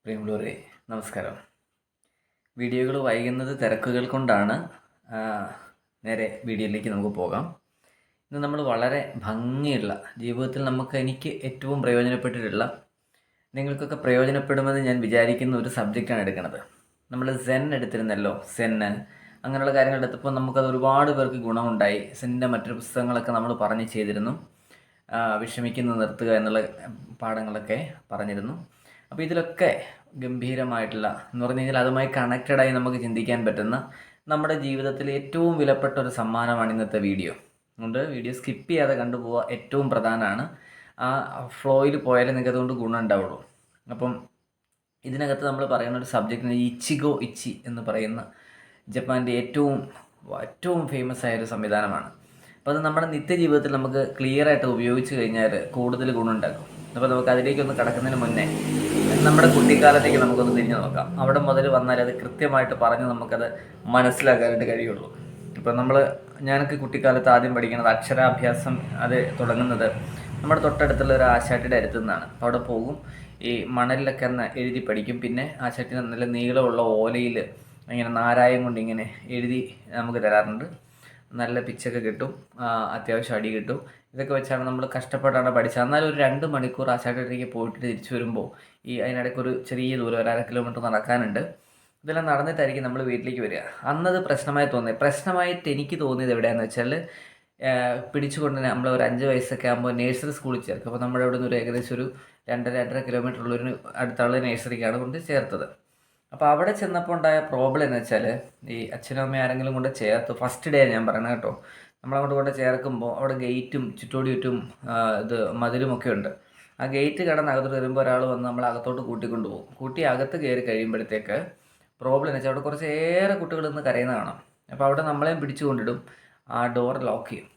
പ്രിയമുള്ളവരെ നമസ്കാരം. വീഡിയോകൾ വൈകുന്നത് തിരക്കുകൾ കൊണ്ടാണ്. നേരെ വീഡിയോയിലേക്ക് നമുക്ക് പോകാം. ഇന്ന് നമ്മൾ വളരെ ഭംഗിയുള്ള ജീവിതത്തിൽ എനിക്ക് ഏറ്റവും പ്രയോജനപ്പെട്ടിട്ടുള്ള, നിങ്ങൾക്കൊക്കെ പ്രയോജനപ്പെടുമെന്ന് ഞാൻ വിചാരിക്കുന്ന ഒരു സബ്ജക്റ്റാണ് എടുക്കുന്നത്. നമ്മൾ സെൻ എടുത്തിരുന്നല്ലോ, സെന്ന് അങ്ങനെയുള്ള കാര്യങ്ങൾ എടുത്തപ്പോൾ നമുക്കത് ഒരുപാട് പേർക്ക് ഗുണമുണ്ടായി. സെന്നിൻ്റെ മറ്റൊരു പുസ്തകങ്ങളൊക്കെ നമ്മൾ പറഞ്ഞ് ചെയ്തിരുന്നു. വിഷമിക്കുന്നത് നിർത്തുക എന്നുള്ള പാഠങ്ങളൊക്കെ പറഞ്ഞിരുന്നു. അപ്പോൾ ഇതിലൊക്കെ ഗംഭീരമായിട്ടുള്ള എന്ന് പറഞ്ഞു കഴിഞ്ഞാൽ അതുമായി കണക്റ്റഡായി നമുക്ക് ചിന്തിക്കാൻ പറ്റുന്ന നമ്മുടെ ജീവിതത്തിൽ ഏറ്റവും വിലപ്പെട്ട ഒരു സമ്മാനമാണ് ഇന്നത്തെ വീഡിയോ. അതുകൊണ്ട് വീഡിയോ സ്കിപ്പ് ചെയ്യാതെ കണ്ടുപോവുക ഏറ്റവും പ്രധാനമാണ്. ആ ഫ്ലോയിൽ പോയാലേ നിങ്ങൾക്ക് അതുകൊണ്ട് ഗുണം ഉണ്ടാവുള്ളൂ. അപ്പം ഇതിനകത്ത് നമ്മൾ പറയുന്ന ഒരു സബ്ജക്റ്റിന് ഇച്ചിഗോ ഇച്ചി എന്ന് പറയുന്ന ജപ്പാൻ്റെ ഏറ്റവും ഫേമസ് ആയ ഒരു സംവിധാനമാണ്. അപ്പോൾ അത് നമ്മുടെ നിത്യജീവിതത്തിൽ നമുക്ക് ക്ലിയറായിട്ട് ഉപയോഗിച്ച് കഴിഞ്ഞാൽ കൂടുതൽ ഗുണമുണ്ടാക്കും. അപ്പോൾ നമുക്ക് അതിലേക്കൊന്ന് കടക്കുന്നതിന് മുന്നേ നമ്മുടെ കുട്ടിക്കാലത്തേക്ക് നമുക്കൊന്ന് തിരിഞ്ഞു നോക്കാം. അവിടെ മുതൽ വന്നാൽ അത് കൃത്യമായിട്ട് പറഞ്ഞ് നമുക്കത് മനസ്സിലാക്കാനായിട്ട് കഴിയുള്ളൂ. ഇപ്പോൾ ഞാനൊക്കെ കുട്ടിക്കാലത്ത് ആദ്യം പഠിക്കുന്നത് അക്ഷരാഭ്യാസം അത് തുടങ്ങുന്നത് നമ്മുടെ തൊട്ടടുത്തുള്ള ഒരു ആശാട്ടിയുടെ അടുത്തു നിന്നാണ്. അപ്പോൾ അവിടെ പോകും, ഈ മണലിലൊക്കെ ഒന്ന് എഴുതി പഠിക്കും. പിന്നെ ആശാട്ടിന് നല്ല നീളമുള്ള ഓലയിൽ ഇങ്ങനെ നാരായം കൊണ്ട് ഇങ്ങനെ എഴുതി നമുക്ക് തരാറുണ്ട്. നല്ല പിച്ചൊക്കെ കിട്ടും, അത്യാവശ്യം അടി കിട്ടും. ഇതൊക്കെ വെച്ചാണ് നമ്മൾ കഷ്ടപ്പെട്ടാണ് പഠിച്ചത്. എന്നാലും ഒരു 2 മണിക്കൂർ ആശാട്ടിലേക്ക് പോയിട്ട് തിരിച്ചു വരുമ്പോൾ അതിനിടയ്ക്ക് ഒരു ചെറിയ ദൂരം, 1.5 കിലോമീറ്റർ നടക്കാനുണ്ട്. ഇതെല്ലാം നടന്നിട്ടായിരിക്കും നമ്മൾ വീട്ടിലേക്ക് വരിക. അന്നത് പ്രശ്നമായിട്ട് എനിക്ക് തോന്നിയത് എവിടെയാണെന്ന് വെച്ചാൽ, പിടിച്ചുകൊണ്ട് നമ്മൾ ഒരു 5 വയസ്സൊക്കെ ആകുമ്പോൾ നേഴ്സറി സ്കൂളിൽ ചേർക്കും. അപ്പോൾ നമ്മുടെ അവിടെ നിന്ന് ഒരു ഏകദേശം ഒരു 2.5 കിലോമീറ്റർ ഉള്ളൊരു അടുത്തുള്ള നേഴ്സറിക്കാണ് കൊണ്ട് ചേർത്തത്. അപ്പോൾ അവിടെ ചെന്നപ്പോൾ ഉണ്ടായ പ്രോബ്ലം എന്ന് വെച്ചാൽ, ഈ അച്ഛനും അമ്മയും ആരെങ്കിലും കൊണ്ട് ചേർത്ത് ഫസ്റ്റ് ഡേ ഞാൻ പറയണം കേട്ടോ, നമ്മളങ്ങോട്ട് കൊണ്ട് ചേർക്കുമ്പോൾ അവിടെ ഗേറ്റും ചുറ്റും മതിലുമൊക്കെ ഉണ്ട്. ആ ഗേറ്റ് കടന്ന് അകത്തോട്ട് വരുമ്പോൾ ഒരാൾ വന്ന് നമ്മൾ അകത്തോട്ട് കൂട്ടിക്കൊണ്ട് പോകും. കൂട്ടി അകത്ത് കയറി കഴിയുമ്പോഴത്തേക്ക് പ്രോബ്ലം എന്ന് വെച്ചാൽ അവിടെ കുറച്ചേറെ കുട്ടികൾ നിന്ന് കരയുന്ന കാണാം. അപ്പോൾ അവിടെ നമ്മളെയും പിടിച്ചു കൊണ്ടിടും, ആ ഡോർ ലോക്ക് ചെയ്യും.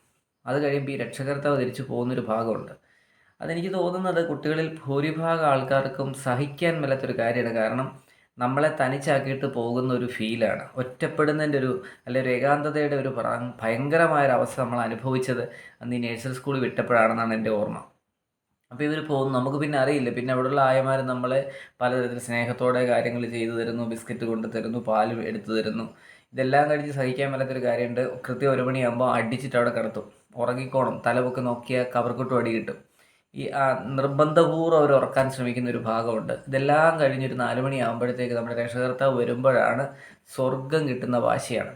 അത് കഴിയുമ്പോൾ ഈ രക്ഷകർത്താവ് തിരിച്ചു പോകുന്നൊരു ഭാഗമുണ്ട്. അതെനിക്ക് തോന്നുന്നത് കുട്ടികളിൽ ഭൂരിഭാഗം ആൾക്കാർക്കും സഹിക്കാൻ മേലാത്തൊരു കാര്യമാണ്. കാരണം നമ്മളെ തനിച്ചാക്കിയിട്ട് പോകുന്ന ഒരു ഫീലാണ്. ഒറ്റപ്പെടുന്നതിൻ്റെ ഒരു ഏകാന്തതയുടെ ഒരു ഭയങ്കരമായൊരവസ്ഥ നമ്മൾ അനുഭവിച്ചത് അന്ന് ഈ നേഴ്സറി സ്കൂളിൽ വിട്ടപ്പോഴാണെന്നാണ് എൻ്റെ ഓർമ്മ. അപ്പോൾ ഇവർ പോകുന്നു, നമുക്ക് പിന്നെ അറിയില്ല. പിന്നെ അവിടെയുള്ള ആയമാർ നമ്മളെ പലതരത്തിൽ സ്നേഹത്തോടെ കാര്യങ്ങൾ ചെയ്തു തരുന്നു, ബിസ്ക്കറ്റ് കൊണ്ട് തരുന്നു, പാൽ എടുത്തു തരുന്നു. ഇതെല്ലാം കഴിഞ്ഞ് സഹിക്കാൻ മേലാത്തൊരു കാര്യമുണ്ട്. കൃത്യം 1 മണിയാകുമ്പോൾ അടിച്ചിട്ട് അവിടെ കിടത്തും. ഉറങ്ങിക്കോണം, തലപൊക്കെ നോക്കിയാൽ കവർക്കൊട്ടും അടി കിട്ടും. നിർബന്ധപൂർവ്വം അവർ ഉറക്കാൻ ശ്രമിക്കുന്ന ഒരു ഭാഗമുണ്ട്. ഇതെല്ലാം കഴിഞ്ഞൊരു 4 മണിയാകുമ്പോഴത്തേക്ക് നമ്മുടെ രക്ഷകർത്താവ് വരുമ്പോഴാണ് സ്വർഗം കിട്ടുന്ന വാശിയാണ്.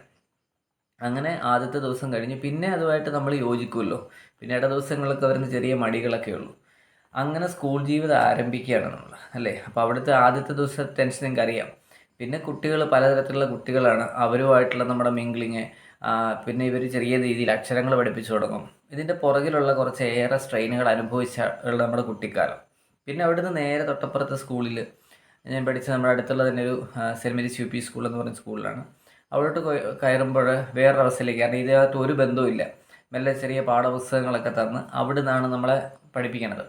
അങ്ങനെ ആദ്യത്തെ ദിവസം കഴിഞ്ഞ് പിന്നെ അതുമായിട്ട് നമ്മൾ യോജിക്കുമല്ലോ. പിന്നെ ഇട ദിവസങ്ങളൊക്കെ വരുന്ന ചെറിയ മടികളൊക്കെ ഉള്ളൂ. അങ്ങനെ സ്കൂൾ ജീവിതം ആരംഭിക്കുകയാണ് നമ്മൾ, അല്ലേ? അപ്പോൾ അവിടുത്തെ ആദ്യത്തെ ദിവസത്തെ ടെൻഷൻ നിങ്ങൾക്ക് അറിയാം. പിന്നെ കുട്ടികൾ പലതരത്തിലുള്ള കുട്ടികളാണ്, അവരുമായിട്ടുള്ള നമ്മുടെ മിംഗ്ലിങ്, പിന്നെ ഇവർ ചെറിയ രീതിയിൽ അക്ഷരങ്ങൾ പഠിപ്പിച്ചു തുടങ്ങും. ഇതിൻ്റെ പുറകിലുള്ള കുറച്ചേറെ സ്ട്രെയിനുകൾ അനുഭവിച്ച നമ്മുടെ കുട്ടിക്കാലം. പിന്നെ അവിടുന്ന് നേരെ തൊട്ടപ്പുറത്തെ സ്കൂളിൽ ഞാൻ പഠിച്ച നമ്മുടെ അടുത്തുള്ള തന്നെ ഒരു സെൻറ്റ് മേരീസ് UP സ്കൂൾ എന്ന് പറഞ്ഞ സ്കൂളിലാണ്. അവിടോട്ട് കയറുമ്പോൾ വേറൊരവസ്ഥയിലേക്ക്, കാരണം ഇതിനകത്ത് ഒരു ബന്ധവുമില്ല. മെല്ലെ ചെറിയ പാഠപുസ്തകങ്ങളൊക്കെ തന്ന് അവിടെ നിന്നാണ് നമ്മളെ പഠിപ്പിക്കണത്.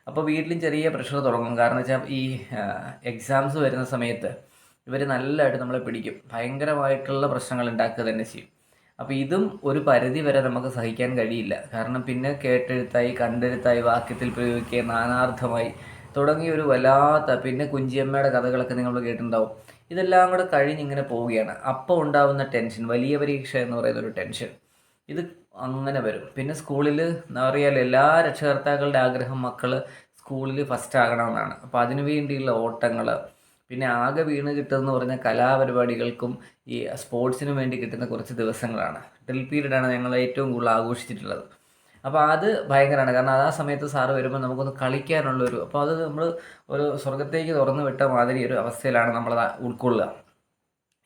അപ്പോൾ വീട്ടിലും ചെറിയ പ്രഷർ തുടങ്ങും. കാരണം വെച്ചാൽ ഈ എക്സാംസ് വരുന്ന സമയത്ത് ഇവർ നല്ലതായിട്ട് നമ്മളെ പിടിക്കും, ഭയങ്കരമായിട്ടുള്ള പ്രശ്നങ്ങൾ ഉണ്ടാക്കുക തന്നെ ചെയ്യും. അപ്പോൾ ഇതും ഒരു പരിധി വരെ നമുക്ക് സഹിക്കാൻ കഴിയില്ല. കാരണം പിന്നെ കേട്ടെഴുത്തായി, കണ്ടെഴുത്തായി, വാക്യത്തിൽ പ്രയോഗിക്കുക, നാനാർത്ഥമായി തുടങ്ങിയ ഒരു വല്ലാത്ത, പിന്നെ കുഞ്ചിയമ്മയുടെ കഥകളൊക്കെ നിങ്ങൾ കേട്ടിട്ടുണ്ടാവും. ഇതെല്ലാം കൂടെ കഴിഞ്ഞിങ്ങനെ പോവുകയാണ്. അപ്പോൾ ഉണ്ടാകുന്ന ടെൻഷൻ, വലിയ പരീക്ഷ എന്ന് പറയുന്നൊരു ടെൻഷൻ, ഇത് അങ്ങനെ വരും. പിന്നെ സ്കൂളിൽ അറിയാലോ, എല്ലാ രക്ഷകർത്താക്കളുടെ ആഗ്രഹം മക്കൾ സ്കൂളിൽ ഫസ്റ്റ് ആകണമെന്നാണ്. അപ്പോൾ അതിനു വേണ്ടിയുള്ള ഓട്ടങ്ങൾ, പിന്നെ ആകെ വീണ് കിട്ടുമെന്ന് പറഞ്ഞ കലാപരിപാടികൾക്കും ഈ സ്പോർട്സിനും വേണ്ടി കിട്ടുന്ന കുറച്ച് ദിവസങ്ങളാണ്. ഡ്രിൽ പീരീഡാണ് ഞങ്ങൾ ഏറ്റവും കൂടുതൽ ആഘോഷിച്ചിട്ടുള്ളത്. അപ്പോൾ അത് ഭയങ്കരമാണ്. കാരണം ആ സമയത്ത് സാറ് വരുമ്പോൾ നമുക്കൊന്ന് കളിക്കാനുള്ളൊരു, അപ്പോൾ അത് നമ്മൾ ഒരു സ്വർഗത്തേക്ക് തുറന്നു വിട്ട മാതിരി ഒരു അവസ്ഥയിലാണ് നമ്മളത് ഉൾക്കൊള്ളുക.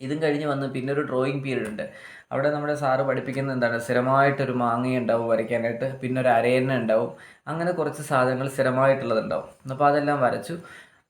ഇതും കഴിഞ്ഞ് വന്ന് പിന്നെ ഒരു ഡ്രോയിങ് പീരീഡ് ഉണ്ട്. അവിടെ നമ്മുടെ സാറ് പഠിപ്പിക്കുന്നത് എന്താണ്, സ്ഥിരമായിട്ടൊരു മാങ്ങ ഉണ്ടാവും വരയ്ക്കാനായിട്ട്, പിന്നെ ഒരു അരയന്ന ഉണ്ടാവും, അങ്ങനെ കുറച്ച് സാധനങ്ങൾ സ്ഥിരമായിട്ടുള്ളതുണ്ടാവും. അപ്പോൾ അതെല്ലാം വരച്ചു.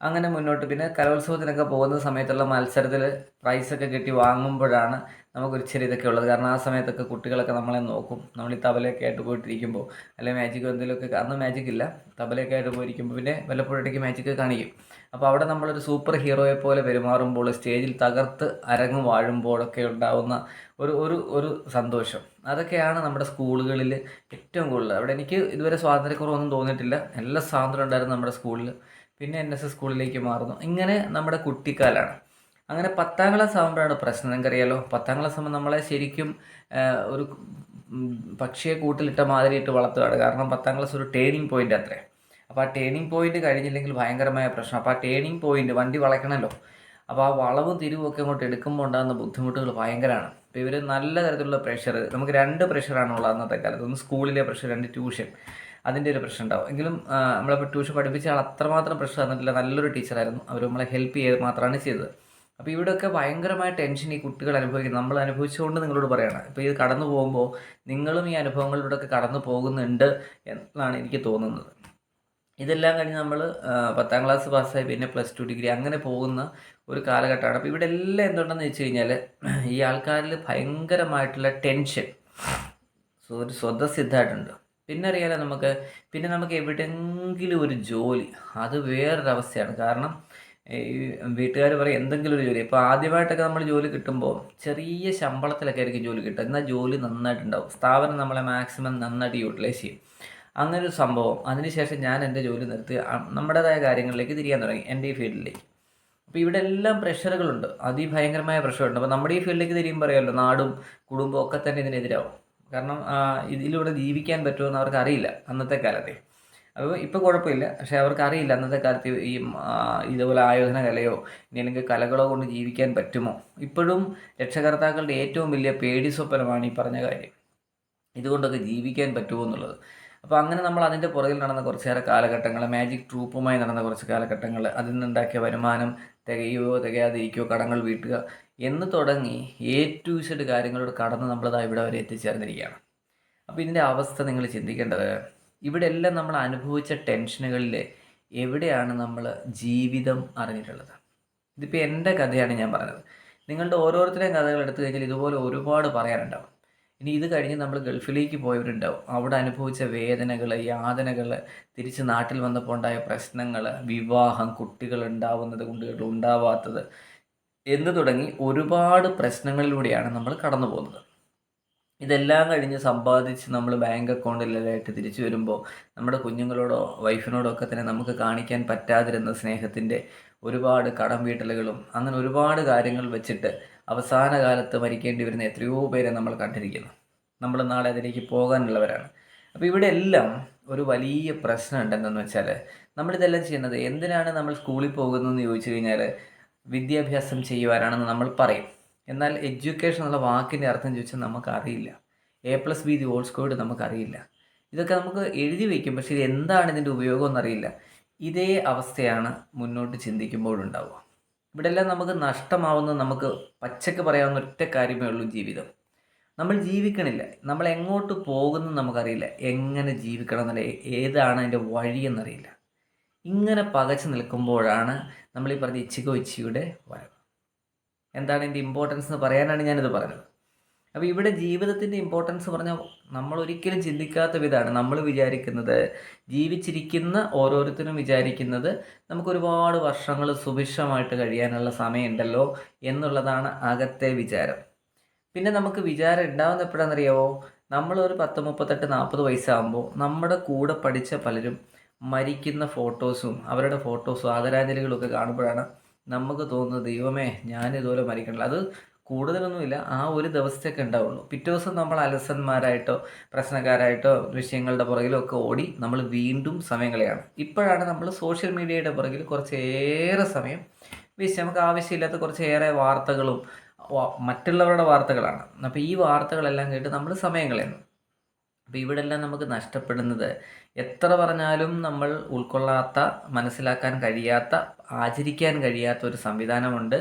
അങ്ങനെ മുന്നോട്ട് പിന്നെ കലോത്സവത്തിനൊക്കെ പോകുന്ന സമയത്തുള്ള മത്സരത്തിൽ പ്രൈസൊക്കെ കിട്ടി വാങ്ങുമ്പോഴാണ് നമുക്കൊരു ഇച്ചിരി ഇതൊക്കെ ഉള്ളത്. കാരണം ആ സമയത്തൊക്കെ കുട്ടികളൊക്കെ നമ്മളെ നോക്കും. നമ്മൾ ഈ തബലയൊക്കെ ആയിട്ട് പോയിട്ടിരിക്കുമ്പോൾ, അല്ലെങ്കിൽ മാജിക്കോ എന്തെങ്കിലുമൊക്കെ, അന്ന് മാജിക്കില്ല, തബലയൊക്കെ ആയിട്ട് പോയിരിക്കുമ്പോൾ പിന്നെ വല്ലപ്പോഴത്തേക്ക് മാജിക്ക് കാണിക്കും. അപ്പോൾ അവിടെ നമ്മളൊരു സൂപ്പർ ഹീറോയെ പോലെ പെരുമാറുമ്പോൾ, സ്റ്റേജിൽ തകർത്ത് അരങ്ങ് വാഴുമ്പോഴൊക്കെ ഉണ്ടാകുന്ന ഒരു ഒരു ഒരു സന്തോഷം, അതൊക്കെയാണ് നമ്മുടെ സ്കൂളുകളിൽ ഏറ്റവും കൂടുതൽ. അവിടെ എനിക്ക് ഇതുവരെ സ്വാതന്ത്ര്യക്കുറവൊന്നും തോന്നിയിട്ടില്ല. നല്ല സ്വാതന്ത്ര്യം ഉണ്ടായിരുന്നു നമ്മുടെ സ്കൂളിൽ. പിന്നെ NSS സ്കൂളിലേക്ക് മാറുന്നു. ഇങ്ങനെ നമ്മുടെ കുട്ടിക്കാലാണ്. അങ്ങനെ 10ാം ക്ലാസ് ആകുമ്പോഴാണ് പ്രശ്നം. നിങ്ങൾക്കറിയാലോ, 10ാം ക്ലാസ് ആകുമ്പോൾ നമ്മളെ ശരിക്കും ഒരു പക്ഷിയെ കൂട്ടിലിട്ട മാതിരി ഇട്ട് വളർത്തുകയാണ്. കാരണം 10ാം ക്ലാസ് ഒരു ടേണിംഗ് പോയിൻ്റ് അത്രേ. അപ്പോൾ ആ ടേണിംഗ് പോയിൻ്റ് കഴിഞ്ഞില്ലെങ്കിൽ ഭയങ്കരമായ പ്രശ്നം. അപ്പോൾ ആ ടേണിംഗ് പോയിൻ്റ് വണ്ടി വളയ്ക്കണമല്ലോ, അപ്പോൾ ആ വളവും തിരിവും ഒക്കെ അങ്ങോട്ട് എടുക്കുമ്പോൾ ഉണ്ടാകുന്ന ബുദ്ധിമുട്ടുകൾ ഭയങ്കരമാണ്. അപ്പോൾ ഇവർ നല്ല തരത്തിലുള്ള പ്രഷർ, നമുക്ക് 2 പ്രഷറാണുള്ളത് അന്നത്തെ കാലത്ത്. ഒന്ന് സ്കൂളിലെ പ്രഷർ, 2 ട്യൂഷൻ, അതിൻ്റെ ഒരു പ്രശ്നം ഉണ്ടാവും. എങ്കിലും നമ്മളിപ്പോൾ ട്യൂഷൻ പഠിപ്പിച്ച ആൾ അത്രമാത്രം പ്രഷർ തന്നിട്ടില്ല, നല്ലൊരു ടീച്ചറായിരുന്നു. അവർ നമ്മളെ ഹെൽപ്പ് ചെയ്ത് മാത്രമാണ് ചെയ്തത്. അപ്പോൾ ഇവിടെയൊക്കെ ഭയങ്കരമായ ടെൻഷൻ ഈ കുട്ടികൾ അനുഭവിക്കുന്നത്, നമ്മൾ അനുഭവിച്ചുകൊണ്ട് നിങ്ങളോട് പറയുകയാണ്. ഇപ്പോൾ ഇത് കടന്നു പോകുമ്പോൾ നിങ്ങളും ഈ അനുഭവങ്ങളിലൂടെയൊക്കെ കടന്നു പോകുന്നുണ്ട് എന്നാണ് എനിക്ക് തോന്നുന്നത്. ഇതെല്ലാം കഴിഞ്ഞ് നമ്മൾ 10ാം ക്ലാസ് പാസ്സായി പിന്നെ +2 ഡിഗ്രി അങ്ങനെ പോകുന്ന ഒരു കാലഘട്ടമാണ്. അപ്പോൾ ഇവിടെ എല്ലാം എന്തുണ്ടെന്ന് വെച്ച് കഴിഞ്ഞാൽ ഈ ആൾക്കാരിൽ ഭയങ്കരമായിട്ടുള്ള ടെൻഷൻ ഒരു സ്വതസിദ്ധമായിട്ടുണ്ട്. പിന്നെ അറിയാലോ പിന്നെ നമുക്ക് എവിടെയെങ്കിലും ഒരു ജോലി, അത് വേറൊരവസ്ഥയാണ്. കാരണം ഈ വീട്ടുകാർ പറയും എന്തെങ്കിലും ഒരു ജോലി. ഇപ്പോൾ ആദ്യമായിട്ടൊക്കെ നമ്മൾ ജോലി കിട്ടുമ്പോൾ ചെറിയ ശമ്പളത്തിലൊക്കെ ആയിരിക്കും ജോലി കിട്ടുക, എന്നാൽ ജോലി നന്നായിട്ടുണ്ടാവും. സ്ഥാപനം നമ്മളെ മാക്സിമം നന്നായിട്ട് യൂട്ടിലൈസ് ചെയ്യും. അങ്ങനൊരു സംഭവം. അതിനുശേഷം ഞാൻ എൻ്റെ ജോലി നിർത്തി നമ്മുടേതായ കാര്യങ്ങളിലേക്ക് തിരിയാൻ തുടങ്ങി, എൻ്റെ ഈ ഫീൽഡിലേക്ക്. അപ്പോൾ ഇവിടെ എല്ലാം പ്രഷറുകളുണ്ട്, അതിഭയങ്കരമായ പ്രഷറുണ്ട്. അപ്പോൾ നമ്മുടെ ഈ ഫീൽഡിലേക്ക് തിരിയുമ്പോൾ അറിയാമല്ലോ, നാടും കുടുംബവും ഒക്കെ തന്നെ ഇതിനെതിരാവും. കാരണം ഇതിലൂടെ ജീവിക്കാൻ പറ്റുമെന്ന് അവർക്ക് അറിയില്ല അന്നത്തെ കാലത്തെ. അപ്പോൾ ഇപ്പോൾ കുഴപ്പമില്ല, പക്ഷേ അവർക്ക് അറിയില്ല അന്നത്തെ കാലത്ത് ഈ ഇതുപോലെ ആയോധന കലയോ ഇനി അല്ലെങ്കിൽ കലകളോ കൊണ്ട് ജീവിക്കാൻ പറ്റുമോ. ഇപ്പോഴും രക്ഷകർത്താക്കളുടെ ഏറ്റവും വലിയ പേടി സ്വപ്നമാണ് ഈ പറഞ്ഞ കാര്യം, ഇതുകൊണ്ടൊക്കെ ജീവിക്കാൻ പറ്റുമോ എന്നുള്ളത്. അപ്പോൾ അങ്ങനെ നമ്മൾ അതിൻ്റെ പുറകിൽ നടന്ന കുറച്ചേറെ കാലഘട്ടങ്ങൾ, മാജിക് ട്രൂപ്പുമായി നടന്ന കുറച്ച് കാലഘട്ടങ്ങൾ, അതിൽ നിന്നുണ്ടാക്കിയ വരുമാനം തികയുകയോ തികയാതിരിക്കുകയോ, കടങ്ങൾ വീട്ടുക എന്ന് തുടങ്ങി A to Z കാര്യങ്ങളോട് കടന്ന് നമ്മളത് ഇവിടെ വരെ എത്തിച്ചേർന്നിരിക്കുകയാണ്. അപ്പോൾ ഇതിൻ്റെ അവസ്ഥ നിങ്ങൾ ചിന്തിക്കേണ്ടത്, ഇവിടെ എല്ലാം നമ്മൾ അനുഭവിച്ച ടെൻഷനുകളിൽ എവിടെയാണ് നമ്മൾ ജീവിതം അറിഞ്ഞിട്ടുള്ളത്? ഇതിപ്പോൾ എൻ്റെ കഥയാണ് ഞാൻ പറഞ്ഞത്. നിങ്ങളുടെ ഓരോരുത്തരുടെയും കഥകൾ എടുത്തു കഴിഞ്ഞാൽ ഇതുപോലെ ഒരുപാട് പറയാനുണ്ടാവും. ഇനി ഇത് കഴിഞ്ഞ് നമ്മൾ ഗൾഫിലേക്ക് പോയവരുണ്ടാവും, അവിടെ അനുഭവിച്ച വേദനകൾ, യാതനകൾ, തിരിച്ച് നാട്ടിൽ വന്നപ്പോൾ ഉണ്ടായ പ്രശ്നങ്ങൾ, വിവാഹം, കുട്ടികൾ ഉണ്ടാവുന്നത്, കുട്ടികൾ ഉണ്ടാവാത്തത് എന്ന് തുടങ്ങി ഒരുപാട് പ്രശ്നങ്ങളിലൂടെയാണ് നമ്മൾ കടന്നു പോകുന്നത്. ഇതെല്ലാം കഴിഞ്ഞ് സമ്പാദിച്ച് നമ്മൾ ബാങ്ക് അക്കൗണ്ടിലായിട്ട് തിരിച്ചു വരുമ്പോൾ നമ്മുടെ കുഞ്ഞുങ്ങളോടോ വൈഫിനോടോ ഒക്കെ തന്നെ നമുക്ക് കാണിക്കാൻ പറ്റാതിരുന്ന സ്നേഹത്തിൻ്റെ ഒരുപാട് കടം വീട്ടലുകളും അങ്ങനെ ഒരുപാട് കാര്യങ്ങൾ വെച്ചിട്ട് അവസാന കാലത്ത് മരിക്കേണ്ടി വരുന്ന എത്രയോ പേരെ നമ്മൾ കണ്ടിരിക്കുന്നു. നമ്മൾ നാളെ അതിലേക്ക് പോകാനുള്ളവരാണ്. അപ്പോൾ ഇവിടെ എല്ലാം ഒരു വലിയ പ്രശ്നം ഉണ്ടെന്ന് വെച്ചാൽ, നമ്മളിതെല്ലാം ചെയ്യുന്നത് എന്തിനാണ്? നമ്മൾ സ്കൂളിൽ പോകുന്നതെന്ന് ചോദിച്ചു കഴിഞ്ഞാൽ വിദ്യാഭ്യാസം ചെയ്യുവാനാണെന്ന് നമ്മൾ പറയും. എന്നാൽ എഡ്യൂക്കേഷൻ എന്നുള്ള വാക്കിൻ്റെ അർത്ഥം ചോദിച്ചാൽ നമുക്കറിയില്ല. A+B² നമുക്കറിയില്ല. ഇതൊക്കെ നമുക്ക് എഴുതി വയ്ക്കും, പക്ഷേ ഇത് എന്താണ് ഇതിൻ്റെ ഉപയോഗം എന്നറിയില്ല. ഇതേ അവസ്ഥയാണ് മുന്നോട്ട് ചിന്തിക്കുമ്പോഴുണ്ടാവുക. ഇവിടെ എല്ലാം നമുക്ക് നഷ്ടമാവുന്നത് നമുക്ക് പച്ചക്ക് പറയാവുന്ന ഒറ്റ കാര്യമേ ഉള്ളൂ, ജീവിതം. നമ്മൾ ജീവിക്കണില്ല, നമ്മൾ എങ്ങോട്ട് പോകുന്നു നമുക്കറിയില്ല, എങ്ങനെ ജീവിക്കണം എന്നല്ല, ഏതാണ് അതിൻ്റെ വഴിയെന്നറിയില്ല. ഇങ്ങനെ പകച്ചു നിൽക്കുമ്പോഴാണ് നമ്മൾ ഈ പറഞ്ഞ ഇച്ചിഗോ ഇച്ചിയുടെ വരവ്. എന്താണ് ഇതിൻ്റെ ഇമ്പോർട്ടൻസ് എന്ന് പറയാനാണ് ഞാനിത് പറഞ്ഞത്. അപ്പോൾ ഇവിടെ ജീവിതത്തിൻ്റെ ഇമ്പോർട്ടൻസ് പറഞ്ഞാൽ നമ്മൾ ഒരിക്കലും ചിന്തിക്കാത്ത വിധമാണ്. നമ്മൾ വിചാരിക്കുന്നത്, ജീവിച്ചിരിക്കുന്ന ഓരോരുത്തരും വിചാരിക്കുന്നത് നമുക്ക് ഒരുപാട് വർഷങ്ങൾ സുഭിക്ഷമായിട്ട് കഴിയാനുള്ള സമയമുണ്ടല്ലോ എന്നുള്ളതാണ് അകത്തെ വിചാരം. പിന്നെ നമുക്ക് വിചാരം ഉണ്ടാകുന്ന എപ്പോഴാണെന്നറിയാമോ? നമ്മളൊരു 10, 38, 40 വയസ്സാകുമ്പോൾ നമ്മുടെ കൂടെ പഠിച്ച പലരും മരിക്കുന്ന ഫോട്ടോസും അവരുടെ ഫോട്ടോസും ആദരാഞ്ജലികളൊക്കെ കാണുമ്പോഴാണ് നമുക്ക് തോന്നുന്നത്, ദൈവമേ ഞാനിതുപോലെ മരിക്കണില്ല. അത് കൂടുതലൊന്നുമില്ല, ആ ഒരു ദിവസത്തേക്ക് ഉണ്ടാവുള്ളൂ. പിറ്റേ ദിവസം നമ്മൾ അലസന്മാരായിട്ടോ പ്രശ്നക്കാരായിട്ടോ വിഷയങ്ങളുടെ പുറകിലോ ഒക്കെ ഓടി നമ്മൾ വീണ്ടും സമയം കളയാണ്. ഇപ്പോഴാണ് നമ്മൾ സോഷ്യൽ മീഡിയയുടെ പുറകിൽ കുറച്ചേറെ സമയം നമുക്ക് ആവശ്യമില്ലാത്ത കുറച്ചേറെ വാർത്തകളും മറ്റുള്ളവരുടെ വാർത്തകളാണ്. അപ്പോൾ ഈ വാർത്തകളെല്ലാം കേട്ട് നമ്മൾ സമയം കളയുന്നു. അപ്പോൾ ഇവിടെ എല്ലാം നമുക്ക് നഷ്ടപ്പെടുന്നത്, എത്ര പറഞ്ഞാലും നമ്മൾ ഉൾക്കൊള്ളാത്ത, മനസ്സിലാക്കാൻ കഴിയാത്ത, ആചരിക്കാൻ കഴിയാത്ത ഒരു സംവിധാനമുണ്ട്,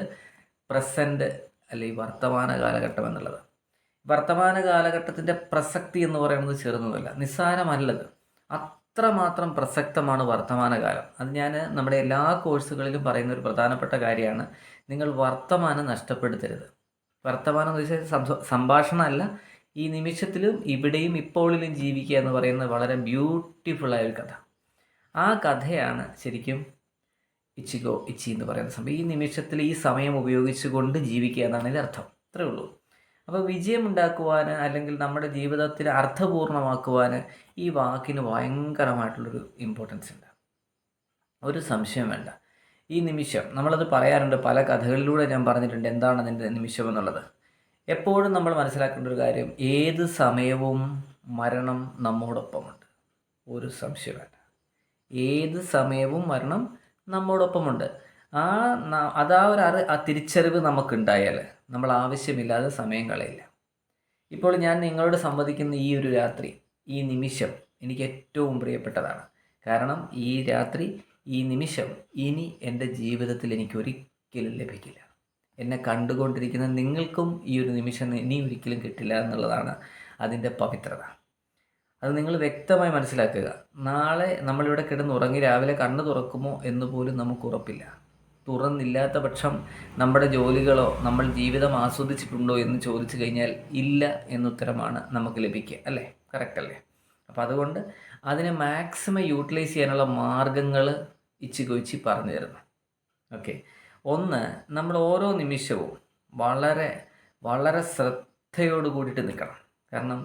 പ്രസൻറ്റ് അല്ലെങ്കിൽ വർത്തമാന കാലഘട്ടം എന്നുള്ളത്. വർത്തമാന കാലഘട്ടത്തിൻ്റെ പ്രസക്തി എന്ന് പറയുന്നത് ചെറുതല്ല, നിസ്സാരമല്ലത്. അത്രമാത്രം പ്രസക്തമാണ് വർത്തമാനകാലം. അത് ഞാൻ നമ്മുടെ എല്ലാ കോഴ്സുകളിലും പറയുന്ന ഒരു പ്രധാനപ്പെട്ട കാര്യമാണ്. നിങ്ങൾ വർത്തമാനം നഷ്ടപ്പെടുത്തരുത്. വർത്തമാനം എന്ന് വെച്ചാൽ സംഭാഷണമല്ല, ഈ നിമിഷത്തിലും ഇവിടെയും ഇപ്പോഴിലും ജീവിക്കുക എന്ന് പറയുന്നത് വളരെ ബ്യൂട്ടിഫുള്ളായ ഒരു കഥ. ആ കഥയാണ് ശരിക്കും ഇച്ചിഗോ ഇച്ചി എന്ന് പറയുന്ന സംഭവം. ഈ നിമിഷത്തിൽ ഈ സമയം ഉപയോഗിച്ചുകൊണ്ട് ജീവിക്കുക എന്നാണ് ഇതിൻ്റെ അർത്ഥം. അത്രേ ഉള്ളൂ. അപ്പോൾ വിജയമുണ്ടാക്കുവാൻ അല്ലെങ്കിൽ നമ്മുടെ ജീവിതത്തിൽ അർത്ഥപൂർണ്ണമാക്കുവാൻ ഈ വാക്കിന് ഭയങ്കരമായിട്ടുള്ളൊരു ഇമ്പോർട്ടൻസ് ഉണ്ട്. ഒരു സംശയം വേണ്ട. ഈ നിമിഷം നമ്മളത് പറയാറുണ്ട്, പല കഥകളിലൂടെ ഞാൻ പറഞ്ഞിട്ടുണ്ട് എന്താണ് അതിൻ്റെ നിമിഷം എന്നുള്ളത്. എപ്പോഴും നമ്മൾ മനസ്സിലാക്കേണ്ട ഒരു കാര്യം, ഏത് സമയവും മരണം നമ്മോടൊപ്പമുണ്ട്. ഒരു സംശയം വേണ്ട. ഏത് സമയവും മരണം നമ്മോടൊപ്പമുണ്ട്. അതാ ഒരു ആ തിരിച്ചറിവ് നമുക്കുണ്ടായാൽ നമ്മൾ ആവശ്യമില്ലാതെ സമയം കളയില്ല. ഇപ്പോൾ ഞാൻ നിങ്ങളോട് സംവദിക്കുന്ന ഈ ഒരു രാത്രി, ഈ നിമിഷം എനിക്ക് ഏറ്റവും പ്രിയപ്പെട്ടതാണ്. കാരണം ഈ രാത്രി, ഈ നിമിഷം ഇനി എൻ്റെ ജീവിതത്തിൽ എനിക്ക് ഒരിക്കലും ലഭിക്കില്ല. എന്നെ കണ്ടുകൊണ്ടിരിക്കുന്ന നിങ്ങൾക്കും ഈ ഒരു നിമിഷം ഇനി ഒരിക്കലും കിട്ടില്ല എന്നുള്ളതാണ് അതിൻ്റെ പവിത്രത. അത് നിങ്ങൾ വ്യക്തമായി മനസ്സിലാക്കുക. നാളെ നമ്മളിവിടെ കിടന്നുറങ്ങി രാവിലെ കണ്ണ് തുറക്കുമോ എന്ന് പോലും നമുക്ക് ഉറപ്പില്ല. തുറന്നില്ലാത്ത പക്ഷം നമ്മുടെ ജോലികളോ നമ്മൾ ജീവിതം ആസ്വദിച്ചിട്ടുണ്ടോ എന്ന് ചോദിച്ചു കഴിഞ്ഞാൽ ഇല്ല എന്നുത്തരമാണ് നമുക്ക് ലഭിക്കുക. അല്ലേ? കറക്റ്റ് അല്ലേ? അപ്പോൾ അതുകൊണ്ട് അതിനെ മാക്സിമം യൂട്ടിലൈസ് ചെയ്യാനുള്ള മാർഗങ്ങൾ ഇച്ചികൊച്ചി പറഞ്ഞു തരുന്നു. ഓക്കെ, ഒന്ന്, നമ്മൾ ഓരോ നിമിഷവും വളരെ വളരെ ശ്രദ്ധയോട് കൂടിയിട്ട് നിൽക്കണം. കാരണം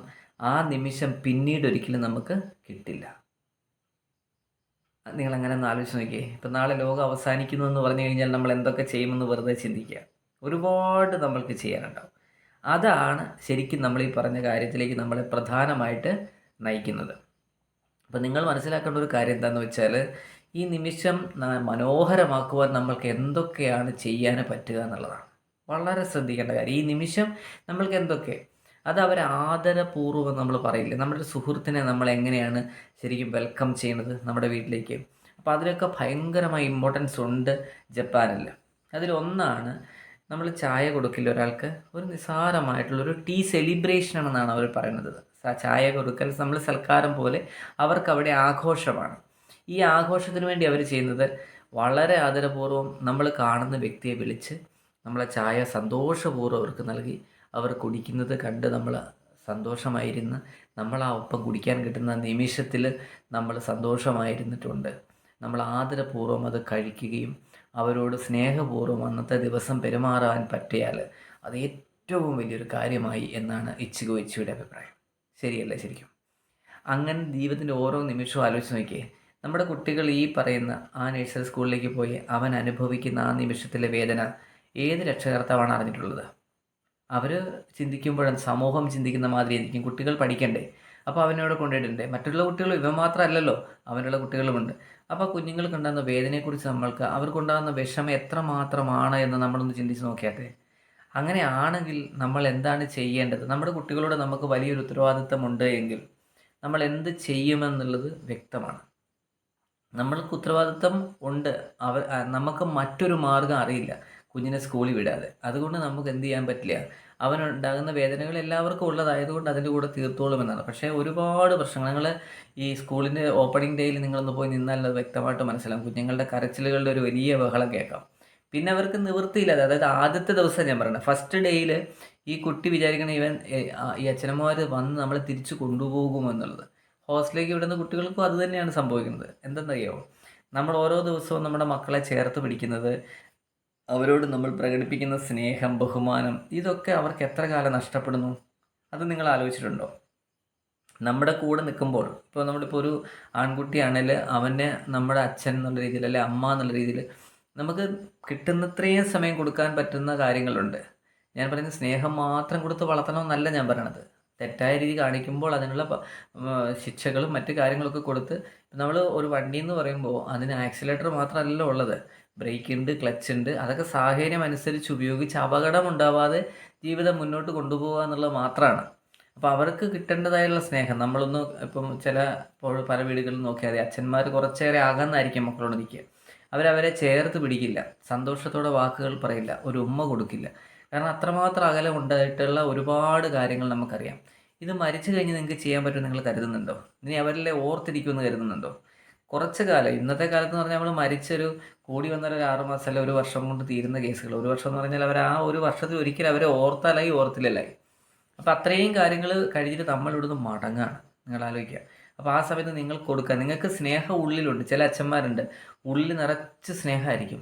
ആ നിമിഷം പിന്നീട് ഒരിക്കലും നമുക്ക് കിട്ടില്ല. നിങ്ങളങ്ങനെ ഒന്ന് ആലോചിച്ച് നോക്കിയേ. ഇപ്പം നാളെ ലോകം അവസാനിക്കുന്നു എന്ന് പറഞ്ഞു കഴിഞ്ഞാൽ നമ്മൾ എന്തൊക്കെ ചെയ്യുമെന്ന് വെറുതെ ചിന്തിക്കുക. ഒരുപാട് നമ്മൾക്ക് ചെയ്യാനുണ്ടാവും. അതാണ് ശരിക്കും നമ്മൾ ഈ പറഞ്ഞ കാര്യത്തിലേക്ക് നമ്മളെ പ്രധാനമായിട്ട് നയിക്കുന്നത്. അപ്പം നിങ്ങൾ മനസ്സിലാക്കേണ്ട ഒരു കാര്യം എന്താണെന്ന് വെച്ചാൽ, ഈ നിമിഷം മനോഹരമാക്കുവാൻ നമ്മൾക്ക് എന്തൊക്കെയാണ് ചെയ്യാൻ പറ്റുക എന്നുള്ളതാണ് വളരെ ശ്രദ്ധിക്കേണ്ട കാര്യം. ഈ നിമിഷം നമ്മൾക്ക് എന്തൊക്കെ, അത് അവർ ആദരപൂർവ്വം നമ്മൾ പറയില്ലേ, നമ്മുടെ സുഹൃത്തിനെ നമ്മൾ എങ്ങനെയാണ് ശരിക്കും വെൽക്കം ചെയ്യുന്നത് നമ്മുടെ വീട്ടിലേക്ക്. അപ്പോൾ അതിലൊക്കെ ഭയങ്കരമായ ഇമ്പോർട്ടൻസ് ഉണ്ട് ജപ്പാനിൽ. അതിലൊന്നാണ് നമ്മൾ ചായ കൊടുക്കില്ല ഒരാൾക്ക്, ഒരു നിസ്സാരമായിട്ടുള്ളൊരു ടീ സെലിബ്രേഷൻ ആണെന്നാണ് അവർ പറയുന്നത്. ചായ കൊടുക്കൽ നമ്മൾ സൽക്കാരം പോലെ അവർക്കവിടെ ആഘോഷമാണ്. ഈ ആഘോഷത്തിന് വേണ്ടി അവർ ചെയ്യുന്നത് വളരെ ആദരപൂർവ്വം നമ്മൾ കാണുന്ന വ്യക്തിയെ വിളിച്ച് നമ്മളെ ചായ സന്തോഷപൂർവ്വം അവർക്ക് നൽകി അവർ കുടിക്കുന്നത് കണ്ട് നമ്മൾ സന്തോഷമായിരുന്ന് നമ്മൾ ആ ഒപ്പം കുടിക്കാൻ കിട്ടുന്ന നിമിഷത്തിൽ നമ്മൾ സന്തോഷമായിരുന്നിട്ടുണ്ട്. നമ്മൾ ആദരപൂർവ്വം അത് കഴിക്കുകയും അവരോട് സ്നേഹപൂർവ്വം അന്നത്തെ ദിവസം പെരുമാറാൻ പറ്റിയാൽ അത് ഏറ്റവും വലിയൊരു കാര്യമായി എന്നാണ് ഇച്ചിഗോ ഇച്ചിയുടെ അഭിപ്രായം. ശരിയല്ലേ? ശരിക്കും അങ്ങനെ ജീവിതത്തിൻ്റെ ഓരോ നിമിഷവും ആലോചിച്ച് നോക്കിയേ. നമ്മുടെ കുട്ടികൾ ഈ പറയുന്ന ആ നഴ്സറി സ്കൂളിലേക്ക് പോയി അവൻ അനുഭവിക്കുന്ന ആ നിമിഷത്തിലെ വേദന ഏത് രക്ഷകർത്താവാണ് അറിഞ്ഞിട്ടുള്ളത്? അവർ ചിന്തിക്കുമ്പോഴും സമൂഹം ചിന്തിക്കുന്ന മാതിരി ആയിരിക്കും. കുട്ടികൾ പഠിക്കണ്ടേ, അപ്പോൾ അവനവിടെ കൊണ്ടുപോയിട്ടുണ്ട്. മറ്റുള്ള കുട്ടികൾ ഇവ മാത്രമല്ലല്ലോ, അവനുള്ള കുട്ടികളുമുണ്ട്. അപ്പോൾ കുഞ്ഞുങ്ങൾക്കുണ്ടാകുന്ന വേദനയെക്കുറിച്ച് അവർക്കുണ്ടാകുന്ന വിഷമം എത്രമാത്രമാണ് എന്ന് നമ്മളൊന്ന് ചിന്തിച്ച് നോക്കിയാട്ടെ. അങ്ങനെ ആണെങ്കിൽ നമ്മൾ എന്താണ് ചെയ്യേണ്ടത്? നമ്മുടെ കുട്ടികളോട് നമുക്ക് വലിയൊരു ഉത്തരവാദിത്തമുണ്ട് എങ്കിൽ നമ്മൾ എന്ത് ചെയ്യുമെന്നുള്ളത് വ്യക്തമാണ്. നമ്മൾക്ക് ഉത്തരവാദിത്തം ഉണ്ട്. നമുക്ക് മറ്റൊരു മാർഗം അറിയില്ല കുഞ്ഞിനെ സ്കൂളിൽ വിടാതെ. അതുകൊണ്ട് നമുക്ക് എന്ത് ചെയ്യാൻ പറ്റില്ല, അവനുണ്ടാകുന്ന വേദനകൾ എല്ലാവർക്കും ഉള്ളതായതുകൊണ്ട് അതിൻ്റെ കൂടെ തീർത്തോളുമെന്നാണ്. പക്ഷേ ഒരുപാട് പ്രശ്നങ്ങൾ, നിങ്ങൾ ഈ സ്കൂളിൻ്റെ ഓപ്പണിംഗ് ഡേയിൽ നിങ്ങളൊന്ന് പോയി നിന്നാൽ അത് വ്യക്തമായിട്ട് മനസ്സിലാകും. കുഞ്ഞുങ്ങളുടെ കരച്ചിലുകളുടെ ഒരു വലിയ ബഹളം കേൾക്കാം. പിന്നെ അവർക്ക് നിവൃത്തിയില്ലാതെ, അതായത് ആദ്യത്തെ ദിവസം ഞാൻ പറയണത്, ഫസ്റ്റ് ഡേയിൽ ഈ കുട്ടി വിചാരിക്കണം ഈ അച്ഛനമ്മമാർ വന്ന് നമ്മളെ തിരിച്ചു കൊണ്ടുപോകുമെന്നുള്ളത്. ഹോസ്റ്റലിലേക്ക് വിടുന്ന കുട്ടികൾക്കും അത് തന്നെയാണ് സംഭവിക്കുന്നത്. എന്തെന്നറിയാമോ? നമ്മൾ ഓരോ ദിവസവും നമ്മുടെ മക്കളെ ചേർത്ത് പിടിക്കുന്നത്, അവരോട് നമ്മൾ പ്രകടിപ്പിക്കുന്ന സ്നേഹം, ബഹുമാനം, ഇതൊക്കെ അവർക്ക് എത്ര കാലം നഷ്ടപ്പെടുന്നു? അത് നിങ്ങൾ ആലോചിച്ചിട്ടുണ്ടോ? നമ്മുടെ കൂടെ നിൽക്കുമ്പോൾ, ഇപ്പോൾ നമ്മളിപ്പോൾ ഒരു ആൺകുട്ടിയാണെങ്കിൽ അവനെ നമ്മുടെ അച്ഛൻ എന്നുള്ള രീതിയിൽ അല്ലെ അമ്മ എന്നുള്ള രീതിയിൽ നമുക്ക് കിട്ടുന്നത്രയും സമയം കൊടുക്കാൻ പറ്റുന്ന കാര്യങ്ങളുണ്ട്. ഞാൻ പറയുന്നത് സ്നേഹം മാത്രം കൊടുത്ത് വളർത്തണമെന്നല്ല ഞാൻ പറയണത്. തെറ്റായ രീതി കാണിക്കുമ്പോൾ അതിനുള്ള ശിക്ഷകളും മറ്റു കാര്യങ്ങളൊക്കെ കൊടുത്ത്, നമ്മൾ ഒരു വണ്ടി എന്ന് പറയുമ്പോൾ അതിന് ആക്സിലേറ്റർ മാത്രമല്ലല്ലോ ഉള്ളത്, ബ്രേക്ക് ഉണ്ട്, ക്ലച്ച് ഉണ്ട്. അതൊക്കെ സാഹചര്യം അനുസരിച്ച് ഉപയോഗിച്ച് അപകടം ഉണ്ടാവാതെ ജീവിതം മുന്നോട്ട് കൊണ്ടുപോകുക എന്നുള്ളത് മാത്രമാണ്. അപ്പോൾ അവർക്ക് കിട്ടേണ്ടതായുള്ള സ്നേഹം നമ്മളൊന്ന്, ഇപ്പം ഇപ്പോൾ പല വീടുകളിൽ നോക്കിയാൽ അച്ഛന്മാർ കുറച്ചേറെ അകന്നായിരിക്കും മക്കളോട് നിൽക്കുക. അവരവരെ ചേർത്ത് പിടിക്കില്ല, സന്തോഷത്തോടെ വാക്കുകൾ പറയില്ല, ഒരു ഉമ്മ കൊടുക്കില്ല. കാരണം അത്രമാത്രം അകലം ഉണ്ടായിട്ടുള്ള ഒരുപാട് കാര്യങ്ങൾ നമുക്കറിയാം. ഇത് മരിച്ചു കഴിഞ്ഞ് നിങ്ങൾക്ക് ചെയ്യാൻ പറ്റുമെന്ന് നിങ്ങൾ കരുതുന്നുണ്ടോ? ഇനി അവരിലെ ഓർത്തിരിക്കുമെന്ന് കരുതുന്നുണ്ടോ? കുറച്ച് കാലം, ഇന്നത്തെ കാലത്ത് എന്ന് പറഞ്ഞാൽ നമ്മൾ മരിച്ചൊരു കൂടി വന്നൊരു 6 മാസം അല്ല 1 വർഷം കൊണ്ട് തീരുന്ന കേസുകൾ. 1 വർഷം എന്ന് പറഞ്ഞാൽ അവർ ആ 1 വർഷത്തിൽ ഒരിക്കലും അവരെ ഓർത്താലായി ഓർത്തില്ലല്ലായി. അപ്പോൾ അത്രയും കാര്യങ്ങൾ കഴിഞ്ഞിട്ട് നമ്മൾ ഇവിടുന്ന് മടങ്ങാണ്. നിങ്ങൾ ആലോചിക്കുക. അപ്പോൾ ആ സമയത്ത് നിങ്ങൾ കൊടുക്കുക. നിങ്ങൾക്ക് സ്നേഹം ഉള്ളിലുണ്ട്. ചില അച്ഛന്മാരുണ്ട്, ഉള്ളിൽ നിറച്ച് സ്നേഹമായിരിക്കും.